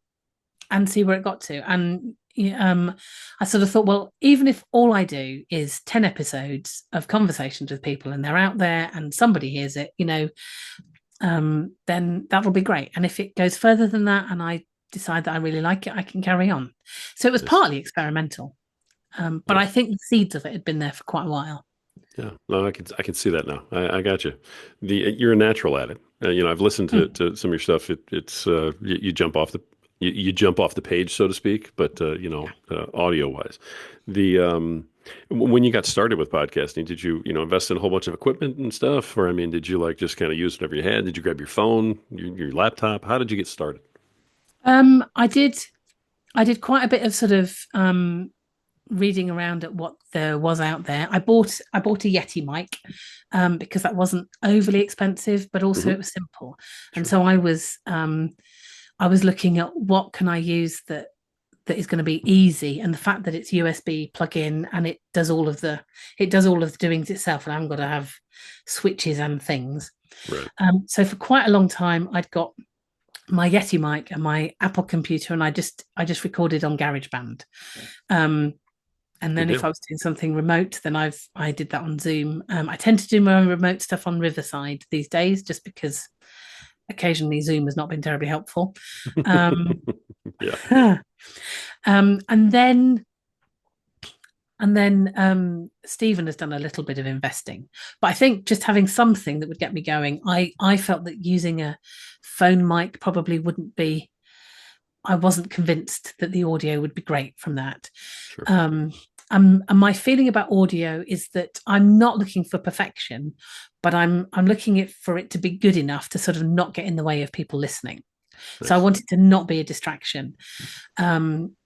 B: and see where it got to. And I sort of thought, well, even if all I do is 10 episodes of conversations with people and they're out there and somebody hears it, then that'll be great. And if it goes further than that and I decide that I really like it, I can carry on. So it was
A: Nice.
B: partly experimental. But I
A: Nice.
B: think the seeds of it had been there for quite a while.
A: Yeah, no, I can see that now. I got you. You're a natural at it. I've listened to,
B: Mm.
A: to some of your stuff. It's you jump off you jump off the page, so to speak. But audio wise, the when you got started with podcasting, did you invest in a whole bunch of equipment and stuff, or I mean, did you like just kind of use whatever you had? Did you grab your phone, your laptop? How did you get started?
B: I did quite a bit of sort of reading around at what there was out there. I bought a Yeti mic because that wasn't overly expensive, but also it
A: Hmm.
B: was simple. And
A: Sure.
B: so I was looking at what can I use that is going to be easy, and the fact that it's USB plug-in and it does all of the doings itself, and I haven't got to have switches and things.
A: Right.
B: So for quite a long time, I'd got my Yeti mic and my Apple computer, and I just recorded on GarageBand. Um, and
A: Good
B: then if
A: deal.
B: I was doing something remote, then I did that on Zoom. I tend to do my own remote stuff on Riverside these days, just because occasionally Zoom has not been terribly helpful. Um,
A: Yeah.
B: and then And then Stephen has done a little bit of investing. But I think just having something that would get me going, I felt that using a phone mic probably wouldn't be, I wasn't convinced that the audio would be great from that.
A: Sure.
B: Um, and my feeling about audio is that I'm not looking for perfection, but I'm looking for it to be good enough to sort of not get in the way of people listening. So I
A: Nice.
B: want it to not be a distraction.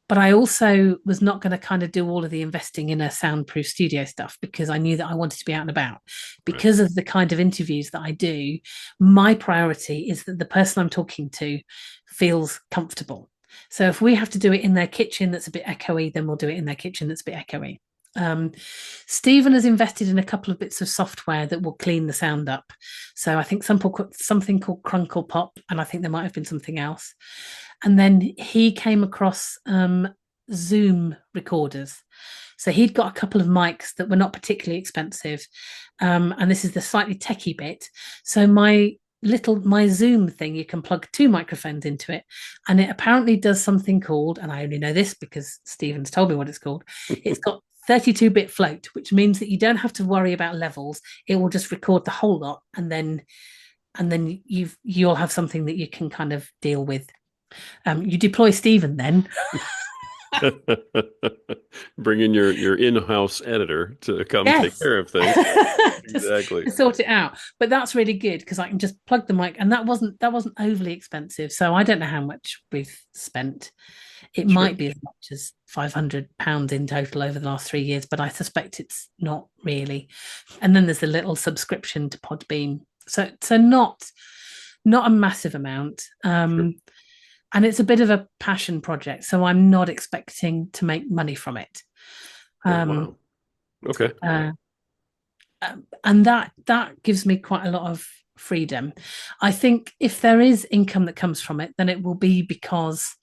B: But I also was not going to kind of do all of the investing in a soundproof studio stuff because I knew that I wanted to be out and about.
A: Right.
B: Because of the kind of interviews that I do, my priority is that the person I'm talking to feels comfortable. So if we have to do it in their kitchen that's a bit echoey, then we'll do it in their kitchen that's a bit echoey. Um, Stephen has invested in a couple of bits of software that will clean the sound up. So I think something called Crunkle Pop, and I think there might have been something else. And then he came across Zoom recorders. So he'd got a couple of mics that were not particularly expensive. And this is the slightly techie bit. So my Zoom thing, you can plug two microphones into it, and it apparently does something called, and I only know this because Stephen's told me what it's called. It's got 32-bit float, which means that you don't have to worry about levels. It will just record the whole lot, and then you'll have something that you can kind of deal with. You deploy Stephen then.
A: Bring in your in-house editor to come take
B: Yes.
A: care of things.
B: Just
A: Exactly.
B: to sort it out. But that's really good because I can just plug the mic, and that wasn't overly expensive. So I don't know how much we've spent. It
A: Sure.
B: might be as much as £500 in total over the last 3 years, but I suspect it's not really. And then there's a little subscription to Podbean. So not a massive amount.
A: Sure.
B: And it's a bit of a passion project. So I'm not expecting to make money from it.
A: Oh,
B: Um,
A: wow. Okay.
B: uh, and that gives me quite a lot of freedom. I think if there is income that comes from it, then it will be because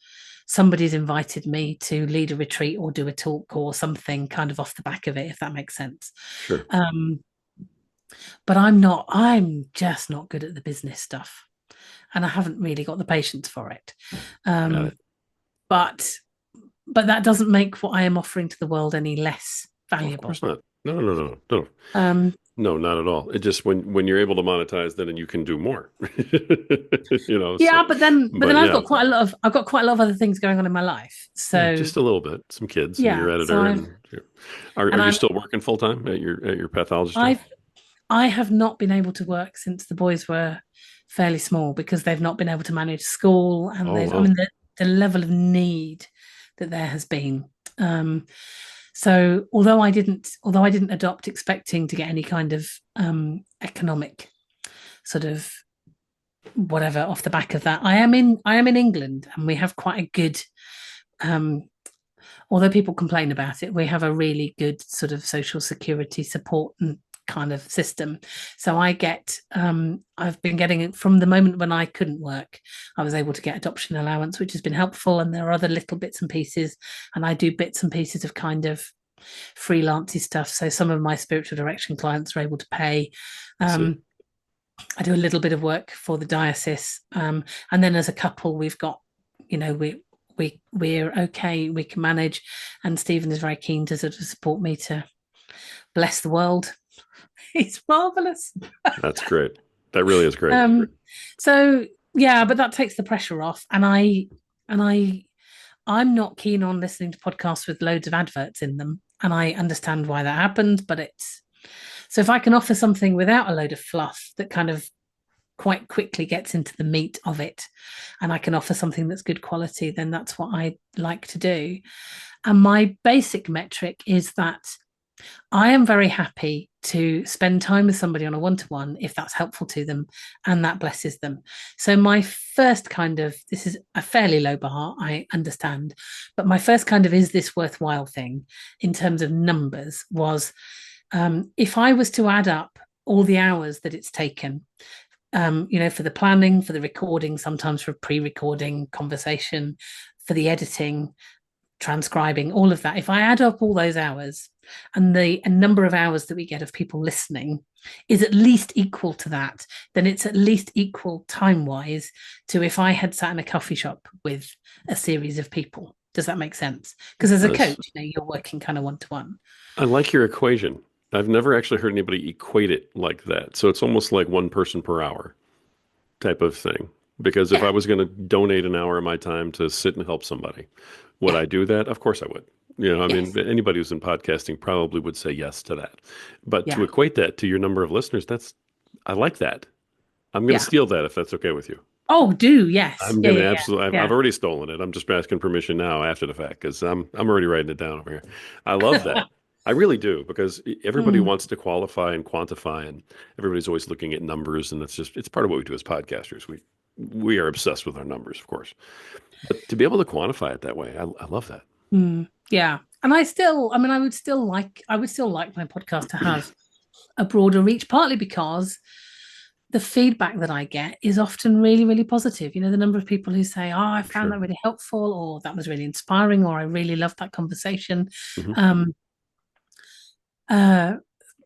B: somebody's invited me to lead a retreat or do a talk or something kind of off the back of it, if that makes sense.
A: Sure.
B: Um, but I'm just not good at the business stuff, and I haven't really got the patience for it.
A: Got
B: Um,
A: it.
B: but but that doesn't make what I am offering to the world any less
A: Of
B: valuable.
A: course not. No, no, no, no, no.
B: Um,
A: No, not at all. It just when you're able to monetize, then you can do more. So
B: yeah, but then
A: but yeah,
B: I've got quite a lot of other things going on in my life.
A: yeah,
B: So
A: just a little bit. Some kids and your
B: yeah, so
A: editor and are
B: and
A: you
B: I'm
A: still working full time at your pathologist job?
B: I've I have not been able to work since the boys were fairly small because they've not been able to manage school, and
A: Oh,
B: there's I
A: wow.
B: mean the level of need that there has been. So although I didn't adopt expecting to get any kind of economic sort of whatever off the back of that, I am in England, and we have quite a good um, although people complain about it, we have a really good sort of social security support and kind of system. So I've been getting it from the moment when I couldn't work. I was able to get adoption allowance, which has been helpful. And there are other little bits and pieces. And I do bits and pieces of kind of freelancey stuff. So some of my spiritual direction clients are able to pay.
A: I see.
B: Um, I do a little bit of work for the diocese. And then as a couple, we've got, we're okay, we can manage. And Stephen is very keen to sort of support me to bless the world. He's marvelous.
A: That's great. That really is great.
B: So yeah, but that takes the pressure off. And I'm not keen on listening to podcasts with loads of adverts in them. And I understand why that happens, but it's so if I can offer something without a load of fluff that kind of quite quickly gets into the meat of it, and I can offer something that's good quality, then that's what I like to do. And my basic metric is that I am very happy to spend time with somebody on a one-to-one if that's helpful to them and that blesses them. So my first kind of, this is a fairly low bar, I understand, but my first kind of is this worthwhile thing in terms of numbers was if I was to add up all the hours that it's taken, for the planning, for the recording, sometimes for pre-recording conversation, for the editing, transcribing, all of that. If I add up all those hours and the number of hours that we get of people listening is at least equal to that, then it's at least equal time-wise to if I had sat in a coffee shop with a series of people. Does that make sense? Because
A: It
B: as a
A: does.
B: coach, you're working kind of one to one.
A: I like your equation. I've never actually heard anybody equate it like that. So it's almost like one person per hour type of thing. Because if
B: Yeah,
A: I was going to donate an hour of my time to sit and help somebody, would
B: yeah,
A: I do that? Of course I would. I mean,
B: yes,
A: anybody who's in podcasting probably would say yes to that. But to
B: yeah,
A: equate that to your number of listeners, I like that. I'm going to
B: yeah.
A: steal that if that's okay with you.
B: Oh, do yes,
A: I'm
B: yeah,
A: going to
B: yeah, yeah,
A: absolutely, I've
B: yeah.
A: already stolen it. I'm just asking permission now after the fact because I'm already writing it down over here. I love that. I really do because everybody
B: Mm,
A: wants to qualify and quantify, and everybody's always looking at numbers, and it's part of what we do as podcasters. We are obsessed with our numbers, of course, but to be able to quantify it that way, I love that.
B: yeah. And I would still like my podcast to have a broader reach, partly because the feedback that I get is often really, really positive. The number of people who say, "Oh, I found
A: Sure.
B: that really helpful," or "That was really inspiring," or "I really loved that conversation."
A: Hmm.
B: Um, uh,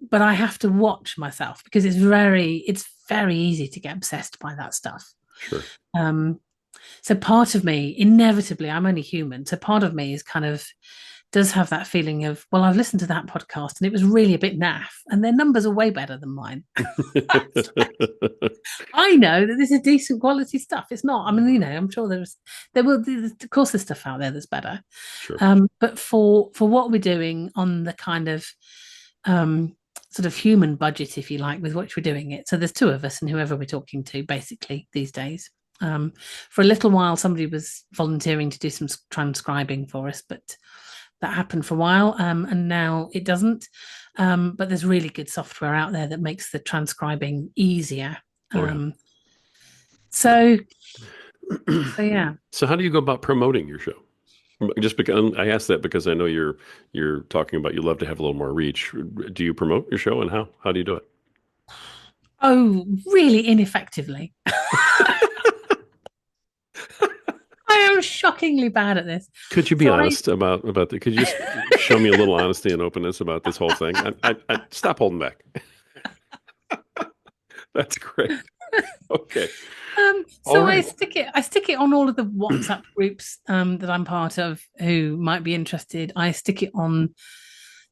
B: but I have to watch myself because it's very easy to get obsessed by that stuff.
A: Sure.
B: Um, so part of me, inevitably, I'm only human. So part of me is kind of does have that feeling of, well, I've listened to that podcast and it was really a bit naff, and their numbers are way better than mine. I know that this is decent quality stuff. It's not. I mean, I'm sure there will, of course, there's stuff out there that's better.
A: Sure.
B: But for what we're doing on the kind of um, sort of human budget, if you like, with which we're doing it. So there's two of us and whoever we're talking to, basically these days. Um, for a little while, somebody was volunteering to do some transcribing for us, but that happened for a while, and now it doesn't. But there's really good software out there that makes the transcribing easier.
A: Oh yeah.
B: Um, so so yeah.
A: So how do you go about promoting your show? Just because I asked that because I know you're talking about you love to have a little more reach. Do you promote your show and how? How do you do it?
B: Oh, really ineffectively. I am shockingly bad at this.
A: Could you be
B: So I
A: honest about that? Could you just show me a little honesty and openness about this whole thing? I stop holding back. That's great. Okay. All
B: so
A: right.
B: I stick it on all of the WhatsApp groups that I'm part of who might be interested. I stick it on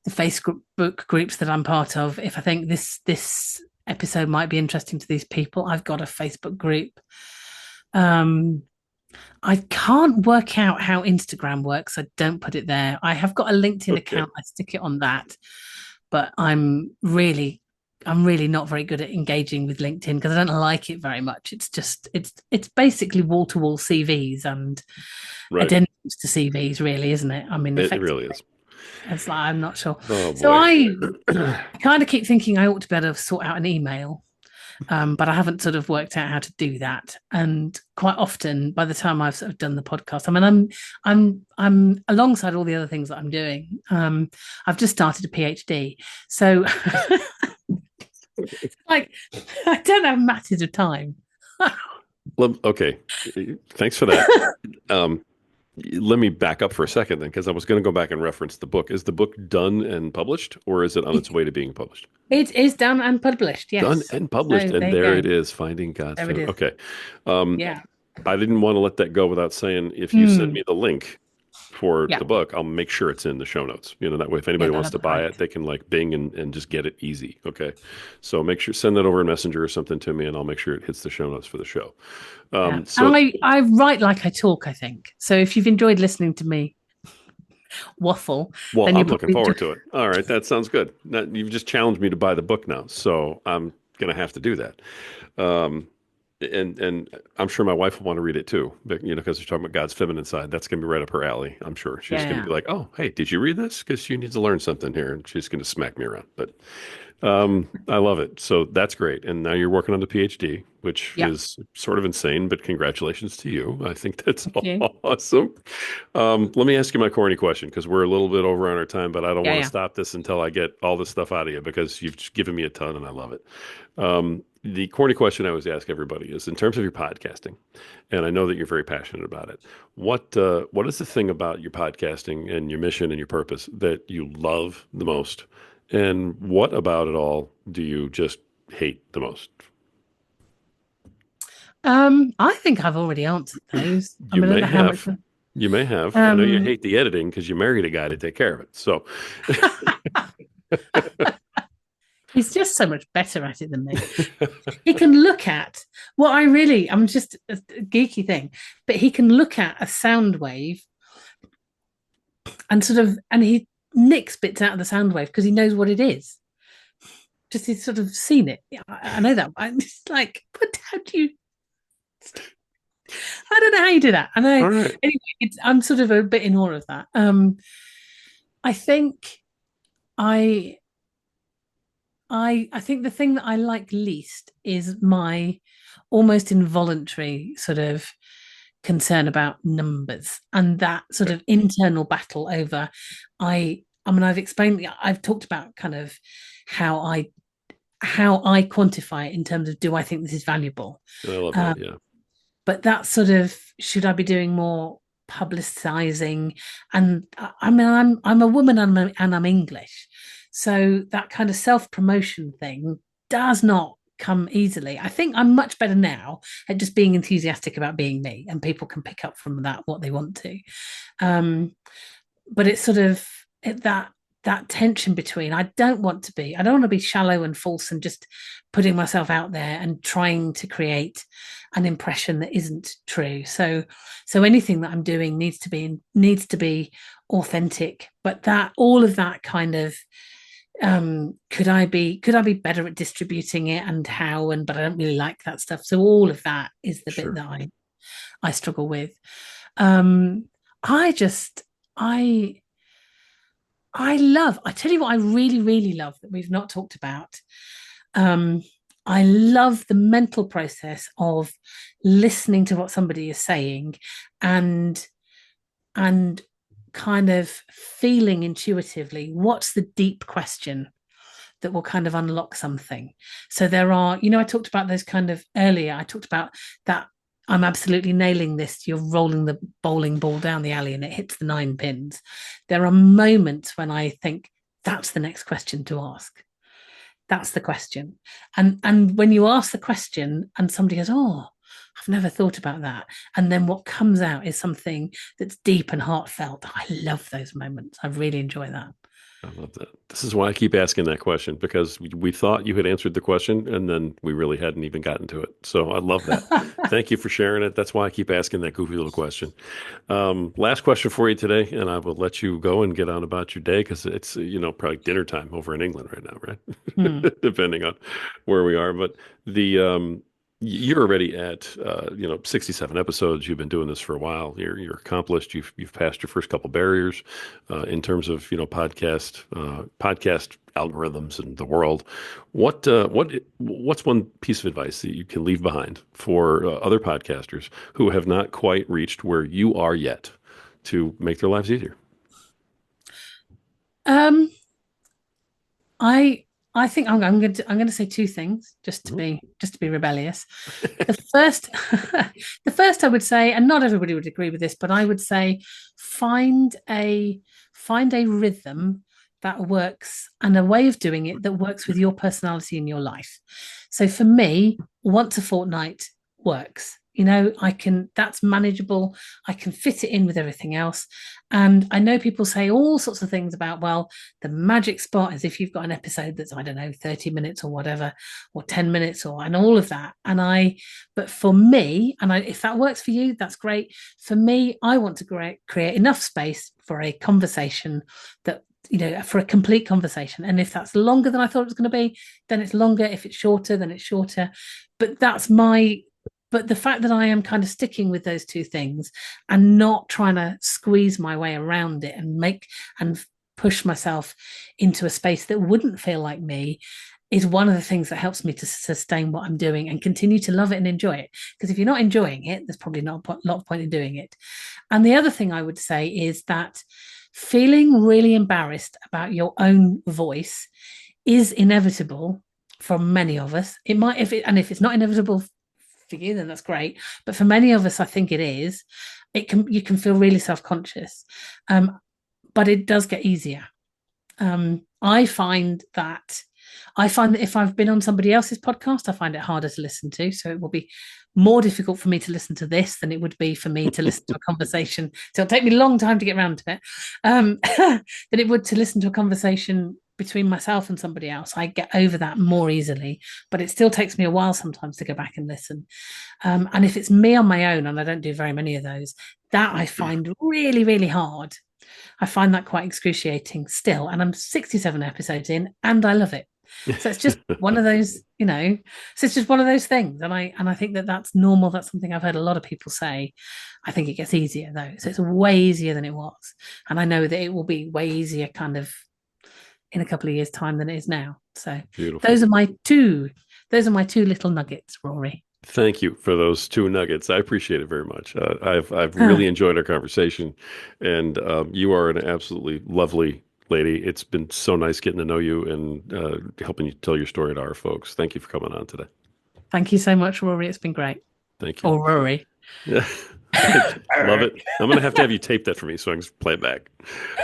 B: the Facebook groups that I'm part of. If I think this episode might be interesting to these people, I've got a Facebook group. Um, I can't work out how Instagram works. I don't put it there. I have got a LinkedIn
A: Okay.
B: account. I stick it on that, but I'm really not very good at engaging with LinkedIn because I don't like it very much. It's basically wall to wall CVs and
A: Right.
B: addendums to CVs, really, isn't it? I mean,
A: It
B: effectively,
A: really is.
B: it's like I'm not sure.
A: Oh
B: So
A: boy.
B: I kind of keep thinking I ought to be able to sort out an email, but I haven't sort of worked out how to do that. And quite often, by the time I've sort of done the podcast, I mean, I'm alongside all the other things that I'm doing. I've just started a PhD, so like I don't have masses of time.
A: Okay. Thanks for that. Um, Let me back up for a second then, because I was going to go back and reference the book. Is the book done and published, or is it on
B: It,
A: its way to being published?
B: it is done and published,
A: Done
B: yes.
A: and published,
B: So
A: and
B: there you
A: there it
B: go.
A: is, Finding God's
B: There it
A: Favor.
B: is.
A: Okay. Um,
B: Yeah.
A: I didn't want to let that go without saying if you send
B: Mm,
A: me the link for
B: yeah.
A: the book, I'll make sure it's in the show notes. That way, if
B: Yeah,
A: anybody wants
B: that'll
A: to
B: be
A: buy
B: great.
A: it, they can like Bing and just get it easy. Okay. So make sure send that over in Messenger or something to me, and I'll make sure it hits the show notes for the show.
B: Yeah.
A: So
B: I write like I talk, I think. So if you've enjoyed listening to me waffle,
A: well,
B: then you
A: I'm looking
B: probably
A: forward to it. All right, that sounds good. Now, you've just challenged me to buy the book now, so I'm gonna have to do that. Um, and I'm sure my wife will want to read it too, but because you're talking about God's feminine side, that's gonna be right up her alley. I'm sure she's gonna
B: yeah,
A: be like, "Oh, hey, did you read this? Because you need to learn something here," and she's gonna smack me around. But I love it. So that's great. And now you're working on the PhD, which
B: yeah.
A: is sort of insane, but congratulations to you. I think that's
B: Thank you.
A: awesome. Let me ask you my corny question because we're a little bit over on our time, but I don't
B: Yeah,
A: want to
B: yeah.
A: stop this until I get all this stuff out of you because you've just given me a ton and I love it. The corny question I always ask everybody is in terms of your podcasting, and I know that you're very passionate about it. What is the thing about your podcasting and your mission and your purpose that you love the most? And what about it all do you just hate the most?
B: I think I've already answered those. I
A: You
B: mean, I don't
A: may
B: know how much.
A: have. You may have. I know you
B: Um,
A: hate the editing because you married a guy to take care of it. So,
B: he's just so much better at it than me. He can look at what I really, I'm just a geeky thing, but he can look at a sound wave and and he nicks bits out of the sound wave because he knows what it is. Just he's sort of seen it. Yeah, I know that. I'm just like, but how do you? I don't know how you do that. I know.
A: all right.
B: Anyway, I'm sort of a bit in awe of that. I think I I think the thing that I like least is my almost involuntary sort of concern about numbers and that sort
A: Okay.
B: of internal battle over I mean I've talked about kind of how I quantify it in terms of do I think this is valuable.
A: I love
B: Um,
A: that. Yeah.
B: but that sort of should I be doing more publicizing? And I mean, I'm a woman and I'm English, so that kind of self promotion thing does not come easily. I think I'm much better now at just being enthusiastic about being me, and people can pick up from that what they want to. Um, but it's sort of that tension between I don't want to be shallow and false and just putting myself out there and trying to create an impression that isn't true. So anything that I'm doing needs to be authentic, but that all of that kind of could I be better at distributing it and how, and but I don't really like that stuff, so all of that is the bit
A: Sure.
B: that I struggle with. um I just I tell you what I really, really love that we've not talked about. Um, I love the mental process of listening to what somebody is saying and and kind of feeling intuitively what's the deep question that will kind of unlock something. So there are, I talked about those kind of earlier. I talked about that I'm absolutely nailing this. You're rolling the bowling ball down the alley and it hits the 9 pins. There are moments when I think that's the next question to ask. That's the question. And when you ask the question and somebody goes, "Oh, I've never thought about that." And then what comes out is something that's deep and heartfelt. I love those moments. I really enjoy that.
A: I love that. This is why I keep asking that question because we thought you had answered the question and then we really hadn't even gotten to it. So I love that. Thank you for sharing it. That's why I keep asking that goofy little question. Last question for you today, and I will let you go and get on about your day because it's, probably dinner time over in England right now,
B: Hmm.
A: right? Depending on where we are. But the you're already at 67 episodes. You've been doing this for a while. You're accomplished. You've passed your first couple barriers in terms of podcast algorithms and the world. What's one piece of advice that you can leave behind for other podcasters who have not quite reached where you are yet to make their lives easier?
B: Um, I I think I'm going to say two things
A: Mhm.
B: just to be rebellious. The first the first I would say, and not everybody would agree with this, but I would say find a find a rhythm that works and a way of doing it that works with your personality in your life. So for me, once a fortnight works. That's manageable. I can fit it in with everything else. And I know people say all sorts of things about, well, the magic spot is if you've got an episode that's, I don't know, 30 minutes or whatever, or 10 minutes and all of that. But for me, if that works for you, that's great. For me, I want to create enough space for a conversation that, for a complete conversation. And if that's longer than I thought it was going to be, then it's longer. If it's shorter, then it's shorter. But but the fact that I am kind of sticking with those two things and not trying to squeeze my way around it and push myself into a space that wouldn't feel like me is one of the things that helps me to sustain what I'm doing and continue to love it and enjoy it. Because if you're not enjoying it, there's probably not a lot of point in doing it. And the other thing I would say is that feeling really embarrassed about your own voice is inevitable for many of us. It might, if it's not inevitable for you, then that's great. But for many of us, I think it is. You can feel really self-conscious, but it does get easier. I find that I find that if I've been on somebody else's podcast, I find it harder to listen to. So it will be more difficult for me to listen to this than it would be for me to listen to a conversation. So it'll take me a long time to get around to it, than it would to listen to a conversation between myself and somebody else. I get over that more easily, but it still takes me a while sometimes to go back and listen. And if it's me on my own, and I don't do very many of those, that I find really, really hard. I find that quite excruciating still. And I'm 67 episodes in and I love it. So it's just one of those, so it's just one of those things. And I think that that's normal. That's something I've heard a lot of people say. I think it gets easier though. So it's way easier than it was. And I know that it will be way easier kind of in a couple of years' time than it is now. So
A: Beautiful.
B: those are my two little nuggets, Rory.
A: Thank you for those two nuggets. I appreciate it very much. I've really enjoyed our conversation, and you are an absolutely lovely lady. It's been so nice getting to know you and helping you tell your story to our folks. Thank you for coming on today.
B: Thank you so much, Rory. It's been great.
A: Thank you.
B: Or Rory.
A: Yeah. Love it. I'm going to have you tape that for me so I can play it back.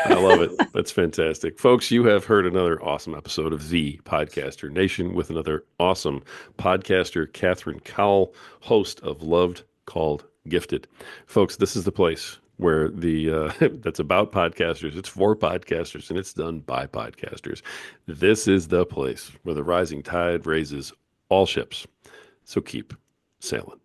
A: I love it. That's fantastic. Folks, you have heard another awesome episode of The Podcaster Nation with another awesome podcaster, Catherine Cowell, host of Loved, Called, Gifted. Folks, this is the place where that's about podcasters. It's for podcasters and it's done by podcasters. This is the place where the rising tide raises all ships. So keep sailing.